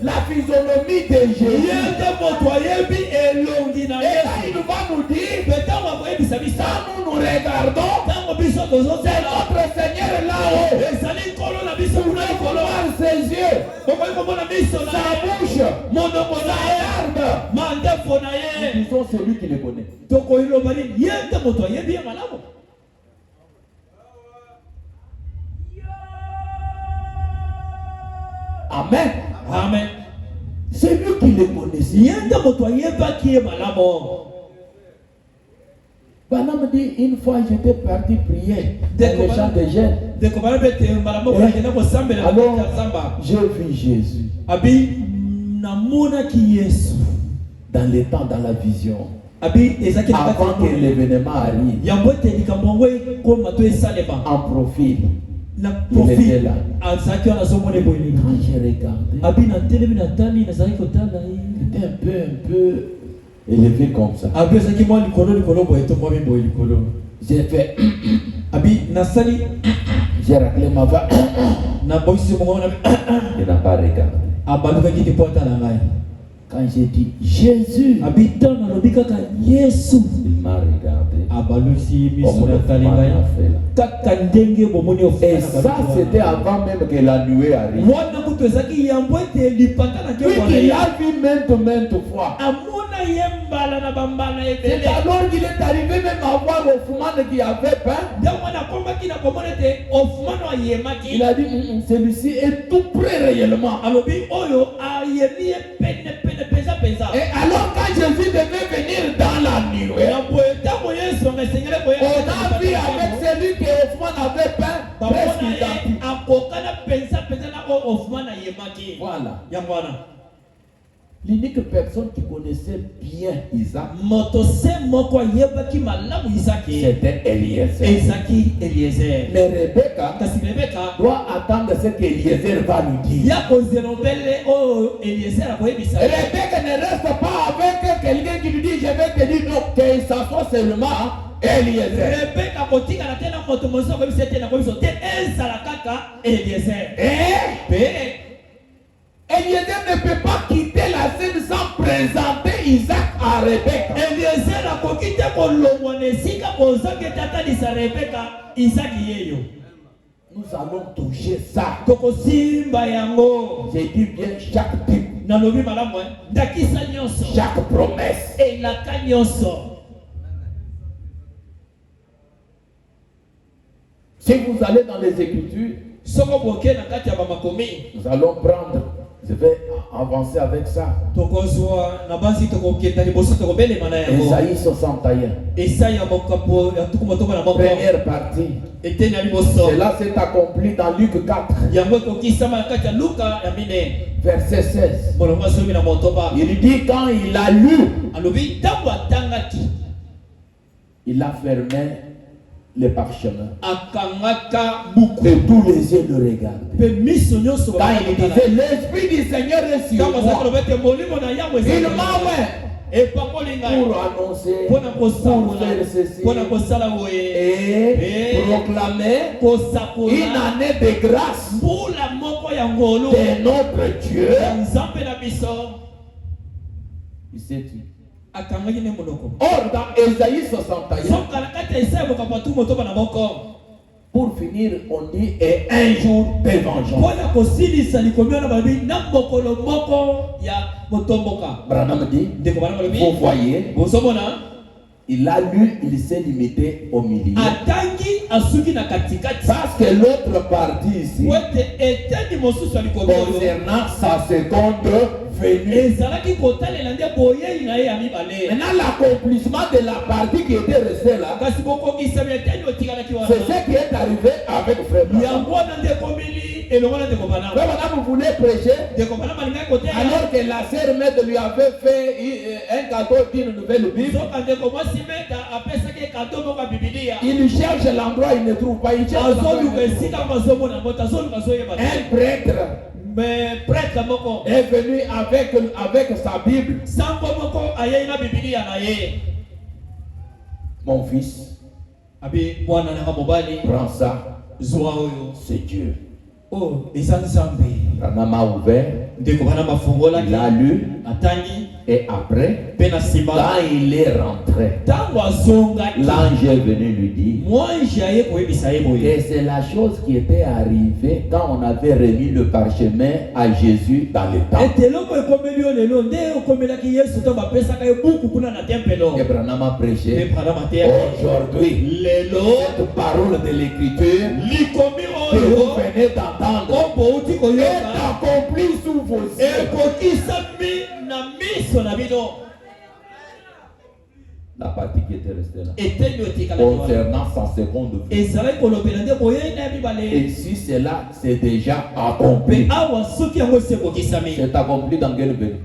la physionomie de Jésus. Et là, il va nous dire, quand nous nous regardons, c'est notre Seigneur là-haut. Vous pouvez voir ses yeux, sa bouche, sa garde. Nous disons celui qui le connaît. Amen. Amen. C'est lui qui le connaissait. Branham dit, une fois j'étais parti prier dans les champs de jeunes. Alors, j'ai vu Jésus. Dans les temps, dans la vision. Avant que l'événement arrive. En profil. Il était là. Quand j'ai regardé, c'était un peu élevé comme ça. J'ai fait j'ai raclé ma voix. Il n'a pas regardé. Quand j'ai dit Jésus, il m'a regardé. Et ça, c'était avant même que la nuée arrive. Puis il a vu maintes fois. C'est alors qu'il est arrivé même à voir Hoffman qui avait peur. Il a dit, celui-ci est tout près réellement. Et alors quand Jésus devait venir dans la nuée, on a vu avec celui que Hoffman avait peint, presque identique. Voilà. L'unique personne qui connaissait bien Isaac, c'était Eliezer. Mais Rebecca doit attendre ce qu'Eliezer va lui dire. Rebecca ne reste pas avec quelqu'un qui lui dit je vais te dire non, qu'il s'assoit seulement Eliezer. Eliezer ne peut pas quitter la scène sans présenter Isaac à Rebecca. Nous allons toucher ça. J'ai dit bien chaque type, chaque promesse. Si vous allez dans les Écritures, nous allons prendre. Je vais avancer avec ça. Esaïe 61. Première partie. Cela s'est accompli dans Luc 4. Verset 16. Il dit quand il a lu, il a fermé les parchemins. Et tous les yeux le regardaient. Quand il disait l'Esprit du Seigneur est sur moi, il m'a ouvert pour annoncer, pour faire ceci et proclamer une année de grâce de notre Dieu. Il s'est dit. Or, dans Esaïe 61, pour finir, on dit et un jour de vengeance. Branham dit, vous voyez, il a lu, il s'est limité au milieu. Parce que l'autre partie ici, concernant sa seconde venue. Maintenant, l'accomplissement de la partie qui était restée là, c'est ce qui est arrivé avec Frère Branham. Vous voulez prêcher alors que la sœur maître lui avait fait un cadeau d'une nouvelle Bible. Il cherche l'endroit, il ne trouve pas. Il cherche un prêtre est venu avec sa Bible. Mon fils, prends ça. C'est Dieu. Branham a ouvert, il a lu, et après, quand il est rentré, l'ange est venu lui dire que c'est la chose qui était arrivée quand on avait remis le parchemin à Jésus dans le temple. Et Branham a prêché aujourd'hui cette parole de l'Écriture que vous venez d'entendre est accomplie sous vos yeux. La partie qui était restée là. Concernant sa seconde vie. Et si c'est là, c'est déjà accompli. C'est accompli dans quel pays?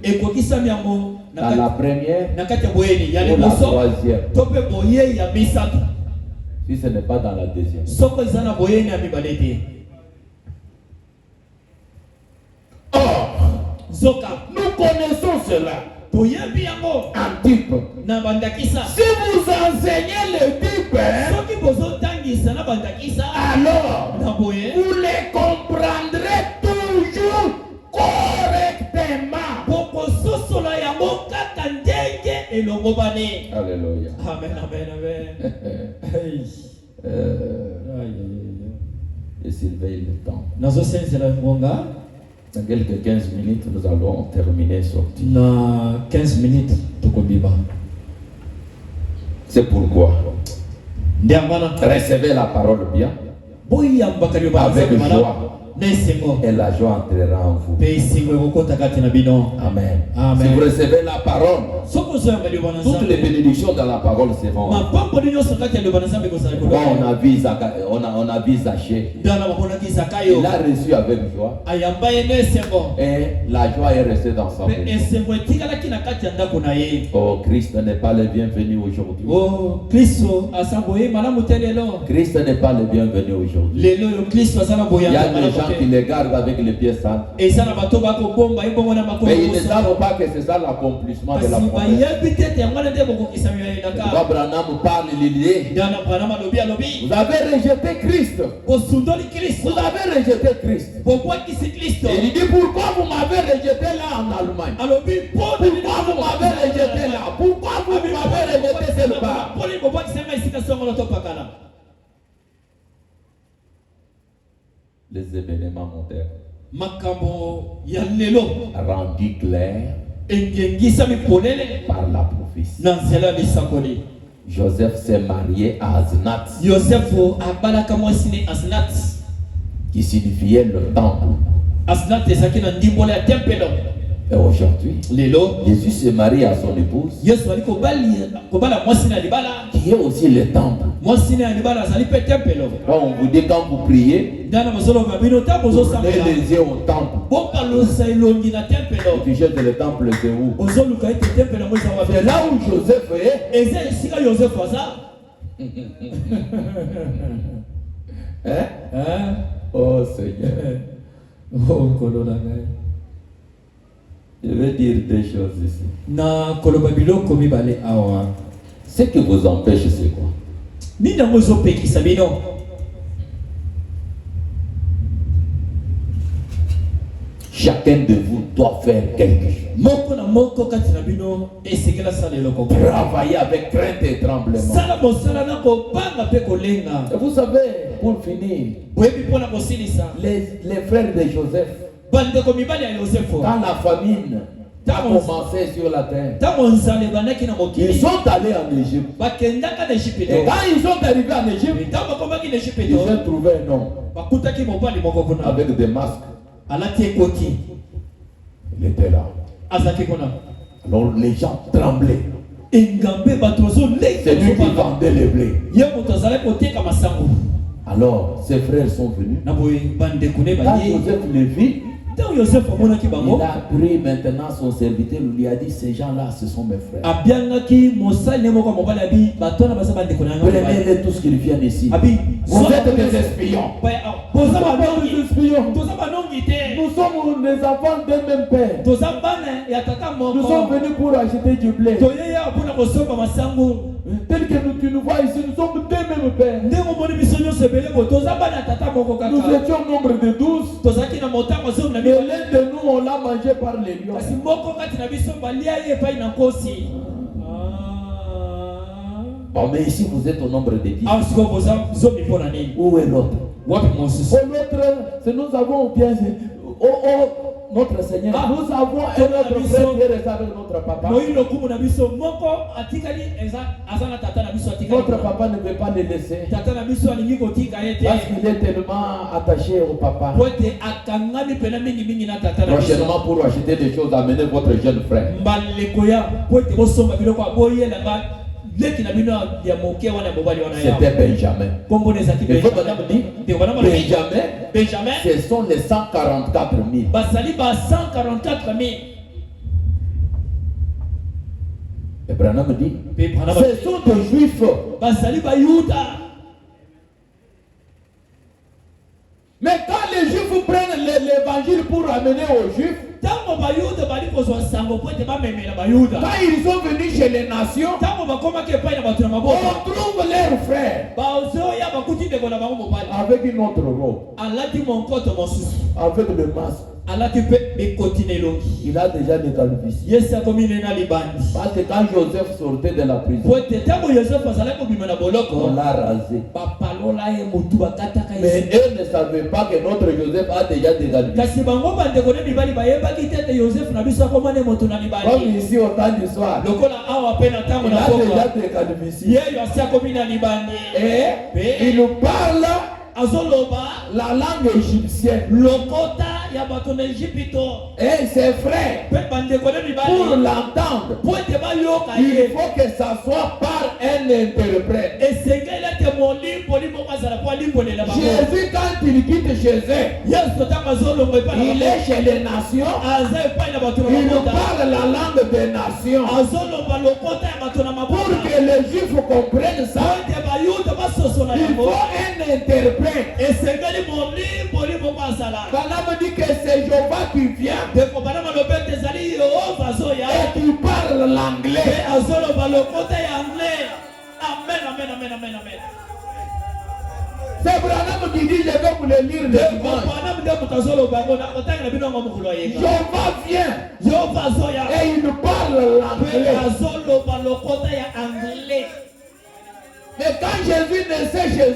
Dans la première ou la troisième. Si ce n'est pas dans la deuxième. Or, nous connaissons cela. Un type. Si vous enseignez le type, alors vous les comprendrez toujours correctement. Alléluia. Amen, amen, amen. Et s'il veille le temps. Dans quelques 15 minutes, nous allons terminer sortir. Na 15 minutes, c'est pourquoi recevez la parole bien avec joie. Et la joie entrera en vous. Amen. Amen. Si vous recevez la parole, toutes les bénédictions dans la parole seront. On a vu Zaché. Il a reçu avec joie. Et la joie est restée dans sa maison. Oh, Christ n'est pas le bienvenu aujourd'hui. Christ n'est pas le bienvenu aujourd'hui. Il y a des gens qui les gardent avec les pieds sales. Mais ils ne savent pas que c'est ça l'accomplissement de la promesse. Abraham parle l'idée. Vous avez rejeté Christ. Vous avez rejeté Christ. Et il dit pourquoi vous m'avez rejeté là en Allemagne? Pourquoi vous m'avez rejeté là? Pourquoi vous m'avez rejeté cette part? Les événements modernes rendus clairs par la prophétie. Joseph s'est marié à Asnath, qui signifiait le temple. Et aujourd'hui, Jésus s'est marié à son épouse, qui est aussi le temple. Quand on vous dit quand vous priez, vous mettez les yeux au temple. Et tu jettes le temple, c'est où? C'est là où Joseph est. Hein? Oh Seigneur. Je vais dire des choses ici. Ce qui vous empêche, c'est quoi? Chacun de vous doit faire quelque chose. Travailler avec crainte et tremblement. Et vous savez, pour finir, les frères de Joseph, quand la famine a commencé sur la terre, ils sont allés en Égypte. Et quand ils sont arrivés en Égypte, ils ont trouvé un homme avec des masques. Il était là. Alors les gens tremblaient. C'est lui qui vendait le blé. Alors ses frères sont venus. Quand Joseph le vit, il a pris maintenant son serviteur, lui a dit, ces gens-là, ce sont mes frères. Prenez-les tous qu'ils viennent ici. Vous êtes des espions. Nous sommes des enfants d'un même père. Nous sommes venus pour acheter du blé. Tel que tu nous vois ici, nous sommes deux mêmes pères. Nous étions au nombre de 12. Mais l'un de nous, on l'a mangé par les lions. Bon, mais ici, vous êtes au nombre de 10. Où est l'autre? L'autre, c'est nous avons bien... notre Seigneur, nous avons un autre frère qui est resté avec notre papa. Notre papa ne veut pas le laisser parce qu'il est tellement attaché au papa. Prochainement, pour acheter des choses, amenez votre jeune frère. C'était Benjamin. Et votre madame dit, Benjamin, ce sont les 144 000. basali ba 144 000. Et Branham dit, ce sont des juifs. Basali ba Yuda. Mais quand les juifs prennent l'évangile pour amener aux juifs, quand ils sont venus chez les nations, on trouve leurs frères avec une autre robe, avec le masque. Il a déjà des calvities. Parce que quand Joseph sortait de la prison, on l'a rasé. Mais eux ne savaient pas que notre Joseph a déjà des calvities. Comme ici au temps du soir, il a déjà des calvities. Et il nous parle la langue égyptienne. Et ses frères, pour l'entendre, il faut que ça soit par un interprète. Jésus, quand il quitte chez eux, il est chez les nations, il nous parle la langue des nations pour que les juifs comprennent ça. Il faut un interprète. Balaam dit que c'est Jéhovah qui vient et qui parle l'anglais. C'est Branham qui dit, je vais vous le lire le dimanche. Jéhovah vient et il nous parle l'anglais. Mais quand Jésus naissait chez eux,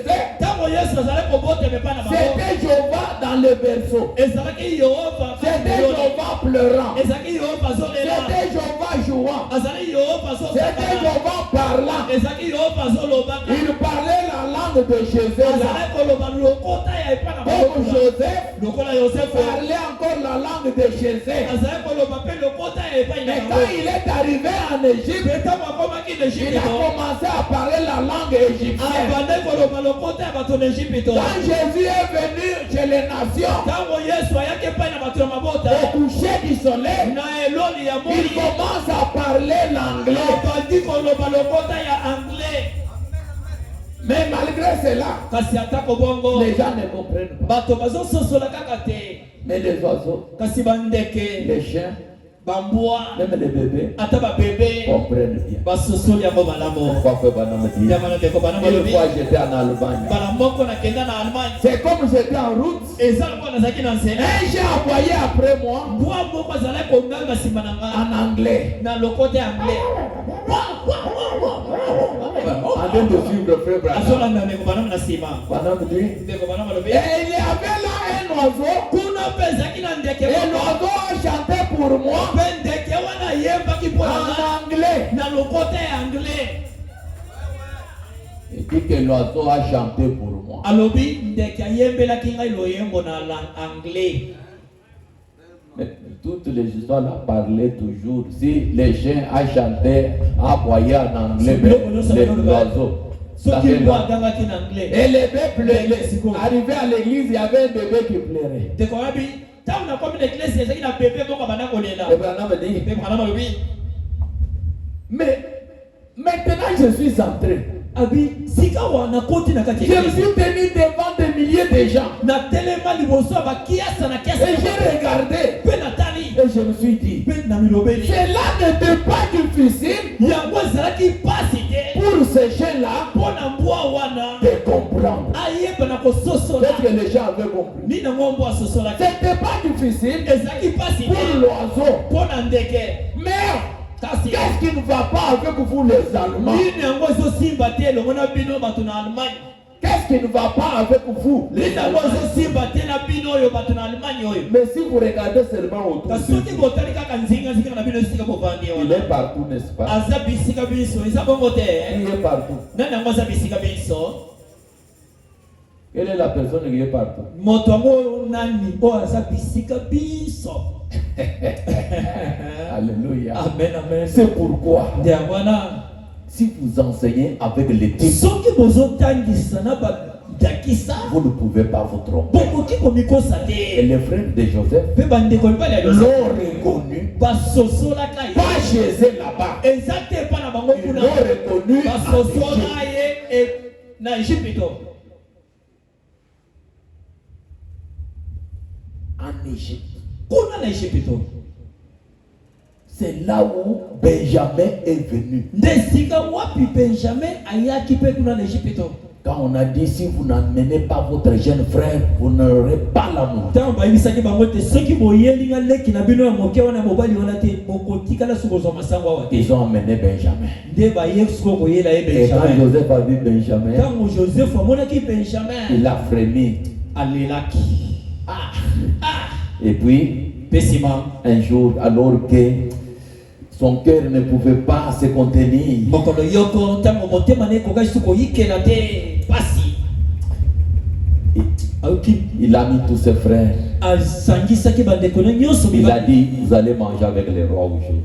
c'était Jéhovah dans le berceau. C'était Jéhovah pleurant. C'était Jéhovah jouant. C'était Jéhovah parlant. Il parlait la langue de Joseph. Comme Joseph parlait encore la langue de Joseph. Mais quand il est arrivé en Égypte, il a commencé à parler la langue égyptienne. Quand Jésus est venu chez les nations, au coucher du soleil, il commence à parler l'anglais. Mais malgré cela, les gens ne comprennent pas. Mais les oiseaux, les chiens, même les bébés comprennent bien. Pourquoi que Branham dit, une fois j'étais en Allemagne, c'est comme j'étais en route, et j'ai envoyé après moi en anglais. En train de suivre frère Branham. Et il y avait là un oiseau, et l'oiseau a chanté pour moi en anglais. Il dit que l'oiseau a chanté pour moi. Mais toutes les histoires là parlaient toujours. Si les chiens a chanté, aboyé en anglais, l'oiseau. Et les bébés pleuraient. Arrivé à l'église, il y avait un bébé qui pleurait. Mais maintenant je suis entré. Je suis tenu devant des milliers de gens. Et j'ai regardé. Et je me suis dit, cela n'était pas difficile pour ces gens-là de comprendre. Peut-être que les gens avaient compris. C'était pas difficile pour l'oiseau. Mais qu'est-ce qui ne va pas avec vous les Allemands? Qu'est-ce qui ne va pas avec vous les Allemands? Mais si vous regardez seulement autour de vous, il est partout, n'est-ce pas? Il est partout. Quelle est la personne qui est partout? Alléluia. Amen, amen. C'est pourquoi si vous enseignez avec les types, vous ne pouvez pas vous tromper. Et les frères de Joseph l'ont reconnu, pas chez eux là-bas. Ils l'ont reconnu en Égypte. C'est là où Benjamin est venu. Quand on a dit si vous n'amenez pas votre jeune frère, vous n'aurez pas l'amour. Ils ont amené Benjamin. Et quand Joseph a vu Benjamin, il a frémi. Et puis, un jour, alors que son cœur ne pouvait pas se contenir, il a mis tous ses frères. Il a dit, vous allez manger avec les rois aujourd'hui.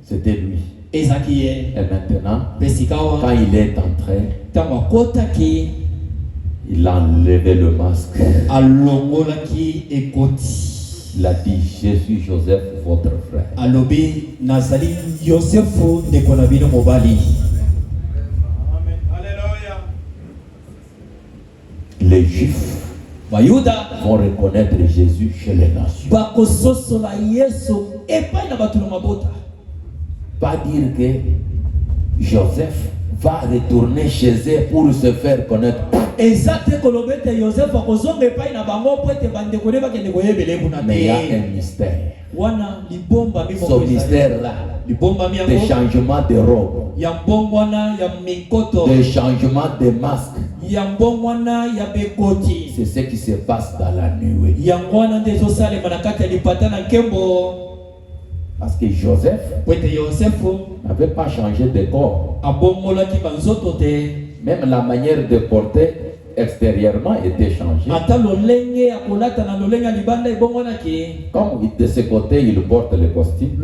C'était lui. Et maintenant, quand il est entré, il a enlevé le masque. Il a dit, je suis Joseph, votre frère. Les Juifs vont reconnaître Jésus chez les nations. Pas dire que Joseph va retourner chez eux pour se faire connaître. Mais il y a un mystère. Ce mystère-là, des changements de robes, des changements de masques, c'est ce qui se passe dans la nuée. Parce que Joseph n'avait pas changé de corps. Même la manière de porter extérieurement était changée. Comme de ce côté, il porte le costume.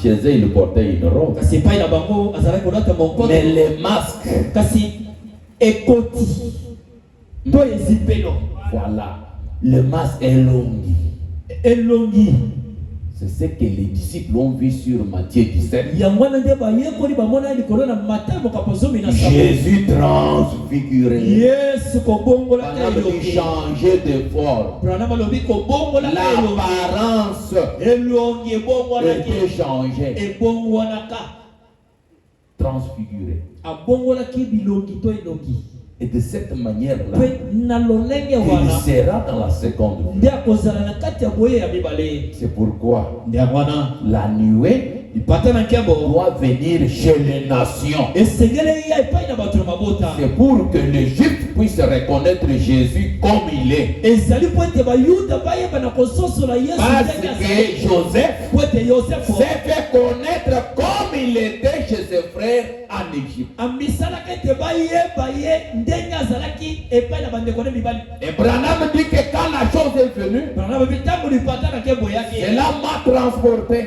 Chez eux, il portait une robe. Mais les masques, voilà, le masque est long. C'est ce que les disciples ont vu sur Matthieu 17. Jésus transfiguré. Il changeait de forme. L'apparence était changée. Transfiguré. Et de cette manière-là, il sera dans la seconde vie. C'est pourquoi la nuée doit venir chez les nations. C'est pour que les Juifs puissent reconnaître Jésus comme il est. Parce que Joseph s'est fait connaître comme il était chez ses frères en Égypte. Et Branham dit que quand la chose est venue, cela m'a transporté.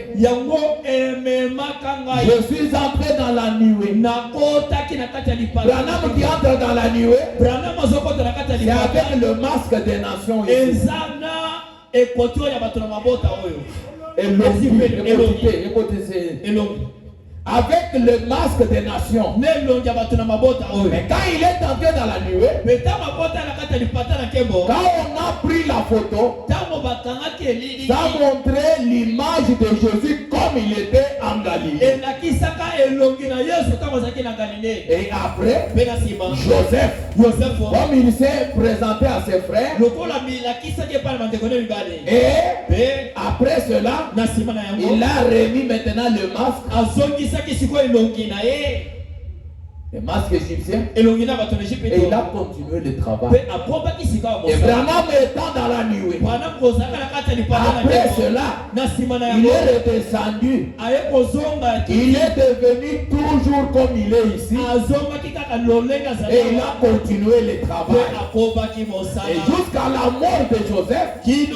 Je suis entré dans la nuée. Branham qui entre dans la nuée, c'est avec le masque des nations ici. Avec le masque des nations. Mais quand il est entré dans la nuée, quand on a pris la photo, ça montrait l'image de Jésus comme il était en Galilée. Et après, Joseph, comme il s'est présenté à ses frères, et après cela, il a remis maintenant le masque. Le masque égyptien. Et il a continué le travail. Et Branham étant dans la nuée, après cela, il est redescendu. Il est devenu toujours comme il est ici. Et il a continué le travail. Et jusqu'à la mort de Joseph, il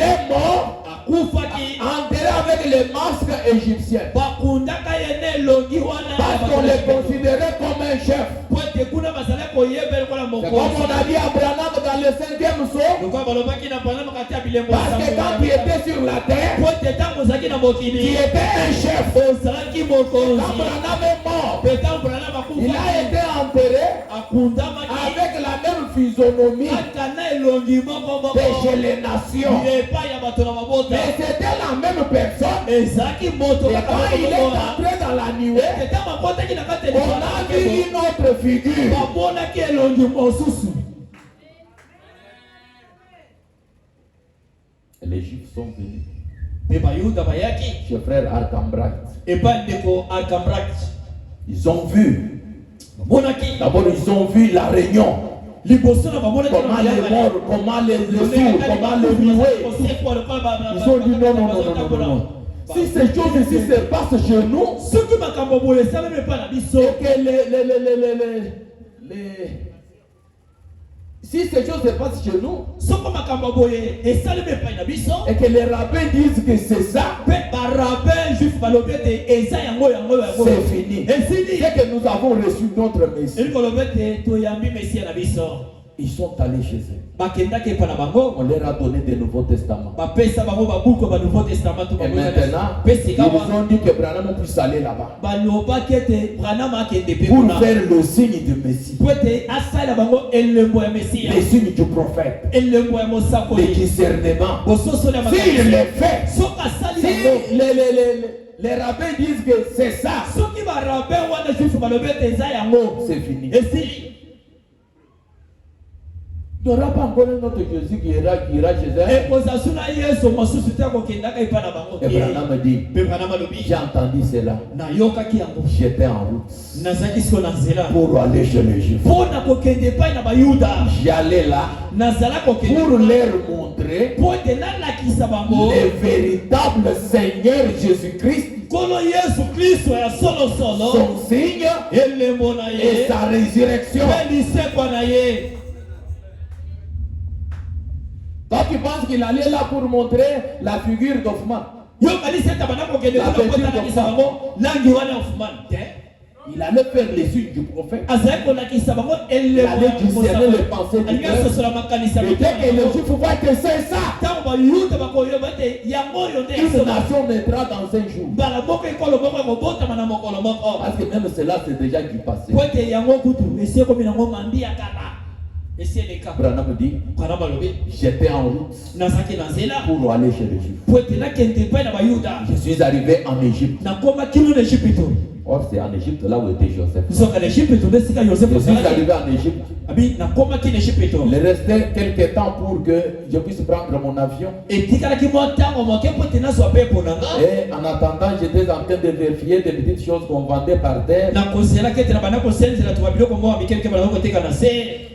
est mort enterré avec les masques égyptiens. Parce qu'on les considérait comme un chef. C'est comme on a dit à Branham dans le 5e saut. Parce que quand tu étais sur la terre, tu étais un chef. Quand Branham est mort, il a été enterré avec la même physionomie de chez les nations. Mais c'était la même personne. Et quand il est entré dans la nuée, on a vu une autre figure. Les Juifs sont venus. Chez frère Archambracht. Ils ont vu. D'abord, ils ont vu la réunion. Comment les morts, comment les sourds, comment les muets. Ils ont dit non. Si ces choses ici se passent chez nous, et que si ces choses se passent chez nous, et que les rabbins disent que c'est ça, c'est fini. C'est que nous avons reçu notre Messie. Ils sont allés chez eux. On leur a donné des Nouveaux Testaments. Et maintenant, ils ont dit que Branham puisse aller là-bas pour faire le signe du Messie, le signe du prophète, le discernement. S'il le fait, si les rabbins disent que c'est ça, c'est fini. Il n'y aura pas encore un autre Jésus qui ira chez eux. Et Branham dit, j'ai entendu cela. J'étais en route pour aller chez les Juifs. J'allais là pour leur montrer le véritable Seigneur Jésus-Christ, son signe et sa résurrection. Toi, tu penses qu'il allait là pour montrer la figure d'Hoffman? Il allait faire les signes du prophète. Il allait discerner les pensées du cœur. Et dès que les Juifs voient que c'est ça, une nation naîtra dans 5 jours. Parce que même cela, c'est déjà du passé. Branham dit, j'étais en route pour aller chez les Juifs. Je suis arrivé en Égypte. Or, c'est en Égypte là où était Joseph. Je suis arrivé en Égypte. Il restait quelques temps pour que je puisse prendre mon avion. Et en attendant, j'étais en train de vérifier des petites choses qu'on vendait par terre.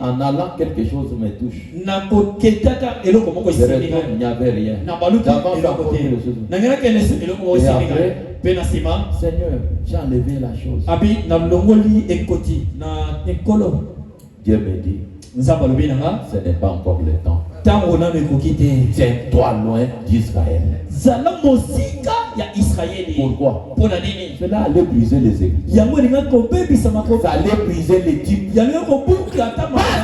En allant, quelque chose me touche. Je retourne, il n'y avait rien. J'avance encore quelque chose. Et après, Seigneur, j'ai enlevé la chose. Dieu me dit, ce n'est pas encore le temps. Tiens-toi loin d'Israël. Pourquoi? Cela allait briser les églises. Ça allait briser les types. Parce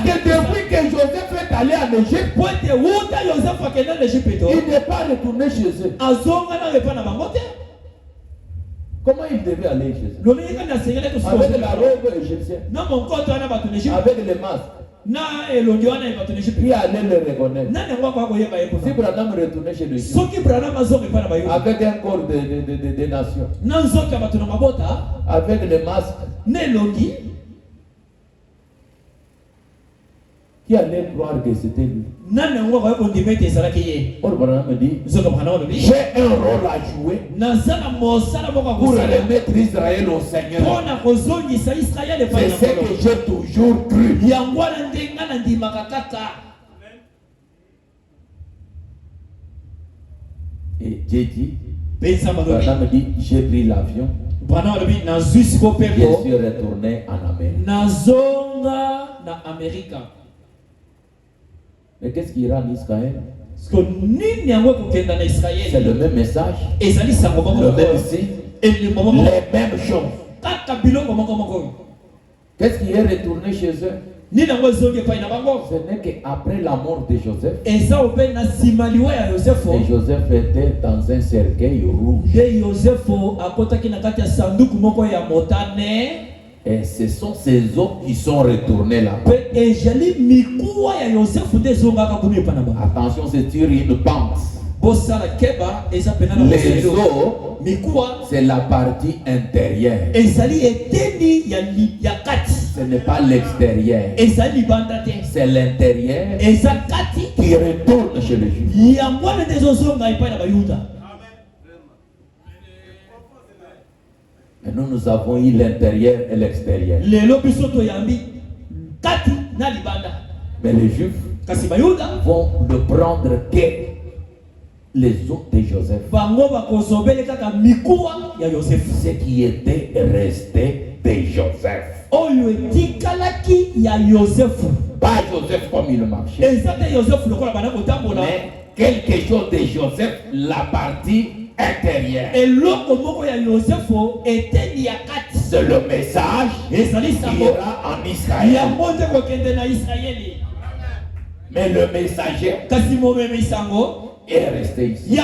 que depuis que Joseph est allé en Égypte, il n'est pas retourné chez eux. Comment il devait aller chez eux? Avec la robe égyptienne, avec les masques. Qui allait le reconnaître? Si Branham retournait chez lui avec un corps de nations, avec les masques, qui allait croire que c'était lui? Or Branham dit, j'ai un rôle à jouer pour remettre Israël au Seigneur. C'est ce que j'ai toujours cru. Et j'ai dit, Branham dit, j'ai pris l'avion. Je suis retourné en Amérique. Mais qu'est-ce qui ira en Israël? C'est le même message, le même signe, les mêmes choses. Qu'est-ce qui est retourné chez eux? Ce n'est qu'après la mort de Joseph, et Joseph était dans un cercueil rouge. Et ce sont ces hommes qui sont retournés là. Attention, c'est sur une pente. Les eaux, c'est la partie intérieure. Ce n'est pas l'extérieur. C'est l'intérieur qui retourne chez les Juifs. Et nous avons eu l'intérieur et l'extérieur. Mais les Juifs vont ne prendre que les os de Joseph. Ce qui était resté de Joseph. Pas Joseph comme il marchait. Mais quelque chose de Joseph, la partie intérieure. C'est le message qui ira en Israël. Mais le messager est resté ici.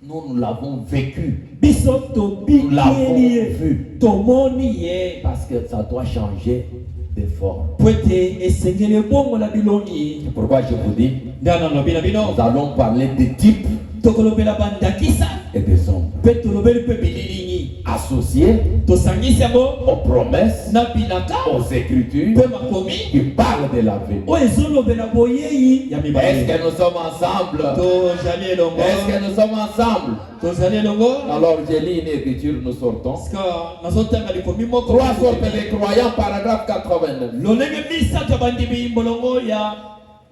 Nous l'avons vécu. Nous l'avons vu. Parce que ça doit changer de forme. C'est pourquoi je vous dis, nous allons parler des types et des hommes associés aux promesses, aux écritures qui parlent de l'avenir. Est-ce que nous sommes ensemble? Est-ce que nous sommes ensemble? Alors j'ai lu une écriture, nous sortons. 3 sortes de croyants, paragraphe 89.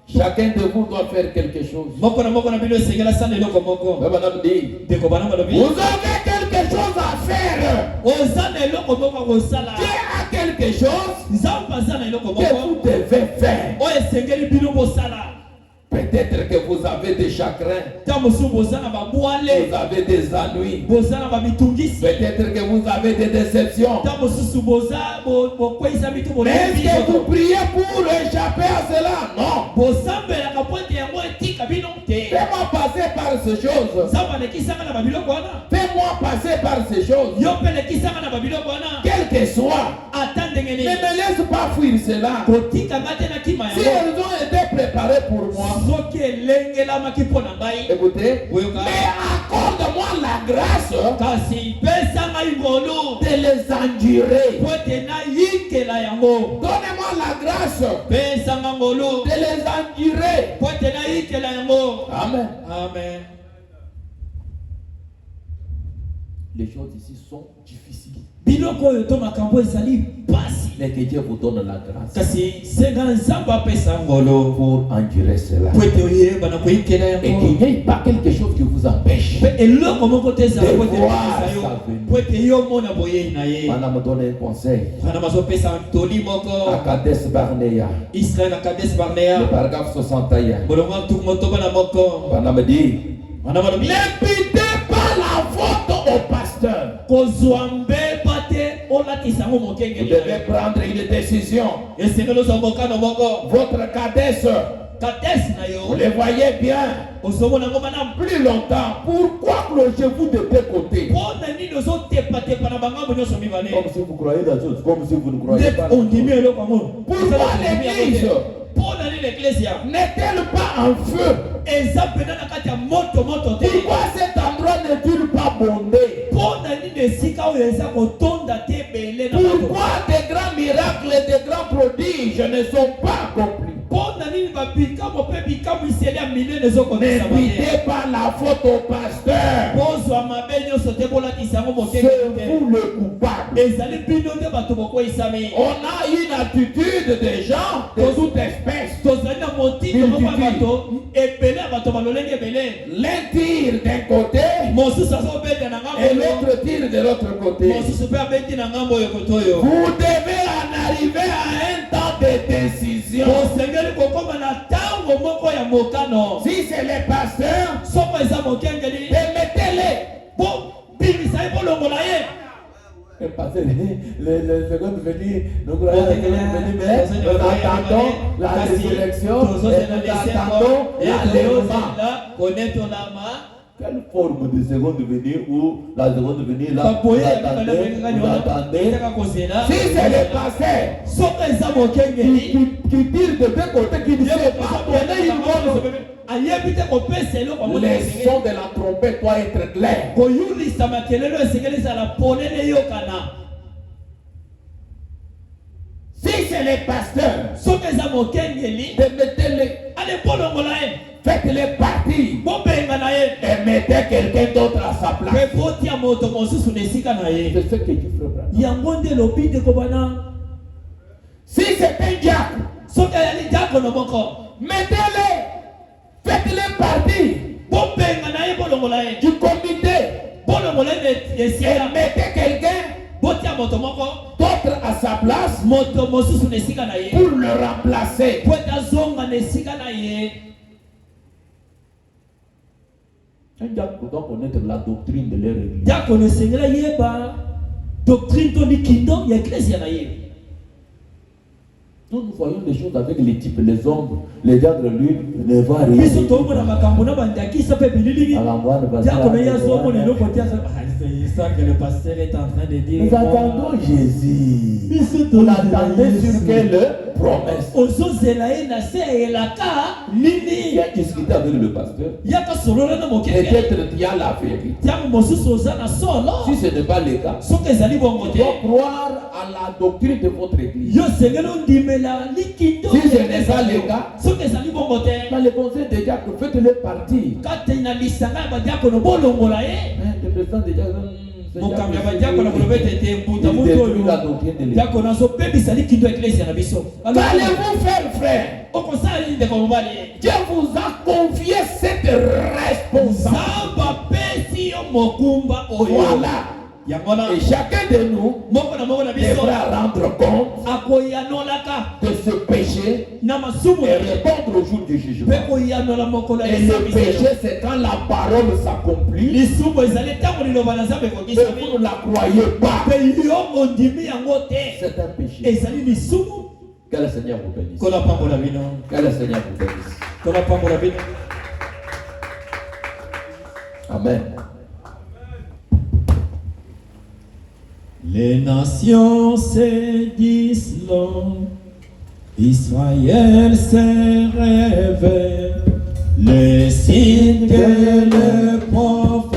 Chacun de vous doit faire quelque chose. Vous avez quelque chose à faire. Dieu a quelque chose que vous devez faire. Peut-être que vous avez des chagrins. Vous avez des ennuis. Peut-être que vous avez des déceptions. Mais est-ce que vous priez pour échapper à cela? Non. Fais-moi passer par ces choses. Fais-moi passer par ces choses. Quel que soit. Ne me laisse pas fuir cela. Si elles ont été préparées pour moi. Écoutez, mais accorde-moi la grâce de les endurer. Donnez-moi la grâce de les endurer. Amen. Amen. Les choses ici sont difficiles. Mais que Dieu vous donne la grâce pour endurer cela. Et qu'il n'y ait pas quelque chose qui vous empêche de voir ça venir. Madame me donne un conseil. À Kadesh Barnea, le paragraphe 61. Madame me dit, n'imputez pas la faute au pasteur. Vous devez prendre une décision. Votre Kadesh, vous le voyez bien, plus longtemps. Pourquoi clochez-vous de deux côtés? Comme si vous croyez la chose, comme si vous ne croyez pas. Pourquoi l'église n'est-elle pas en feu? Pourquoi cet endroit n'est-il pas bondé? Pourquoi des grands miracles et des grands prodiges ne sont pas accomplis? N'imputez pas la faute au pasteur. C'est vous le coupable. On a une attitude des gens de toute espèce. L'un tire d'un côté et l'autre tire de l'autre côté. Vous devez en arriver à un temps de décision. Si c'est les pasteurs, permettez-les. Le second venir, nous croyons mais nous attendons la résurrection et nous attendons l'enlèvement. Quelle forme de seconde venir ou la seconde venir là vous attendez. Si c'est les pasteurs qui tirent de deux côtés, qui ne sait pas donner une bonne. Le son de la trompette doit être clair. Si c'est les pasteurs, permettez-les. Faites-les partir et mettez quelqu'un d'autre à sa place. C'est ce que Dieu fera. Si c'est un diable, mettez-les. Faites-les partir du comité et mettez quelqu'un d'autre à sa place pour le remplacer. Un diable doit connaître la doctrine de leur église. Nous voyons les choses avec les types, les ombres, les diables, lui, ne voit rien. Le pasteur est en train de dire. Nous attendons Jésus. Vous l'attendez sur quelle promesse? Qui a discuté avec le pasteur? Peut-être il y a la vérité. Si ce n'est pas le cas, tu dois croire à la doctrine de votre église. Si ce n'est pas le cas, dans le conseil des diacres, faites-le partir. Le président des diacres, qu'allez-vous faire, frère? Dieu vous a confié cette responsabilité. Voilà. Et chacun de nous devra rendre compte de ce péché et répondre au jour du jugement. Et le péché, c'est quand la parole s'accomplit. Mais vous ne la croyez pas. C'est un péché. Que le Seigneur vous bénisse. Que le Seigneur vous bénisse. Amen. Les nations se disloquent, Israël se révèle, les signes que le prophète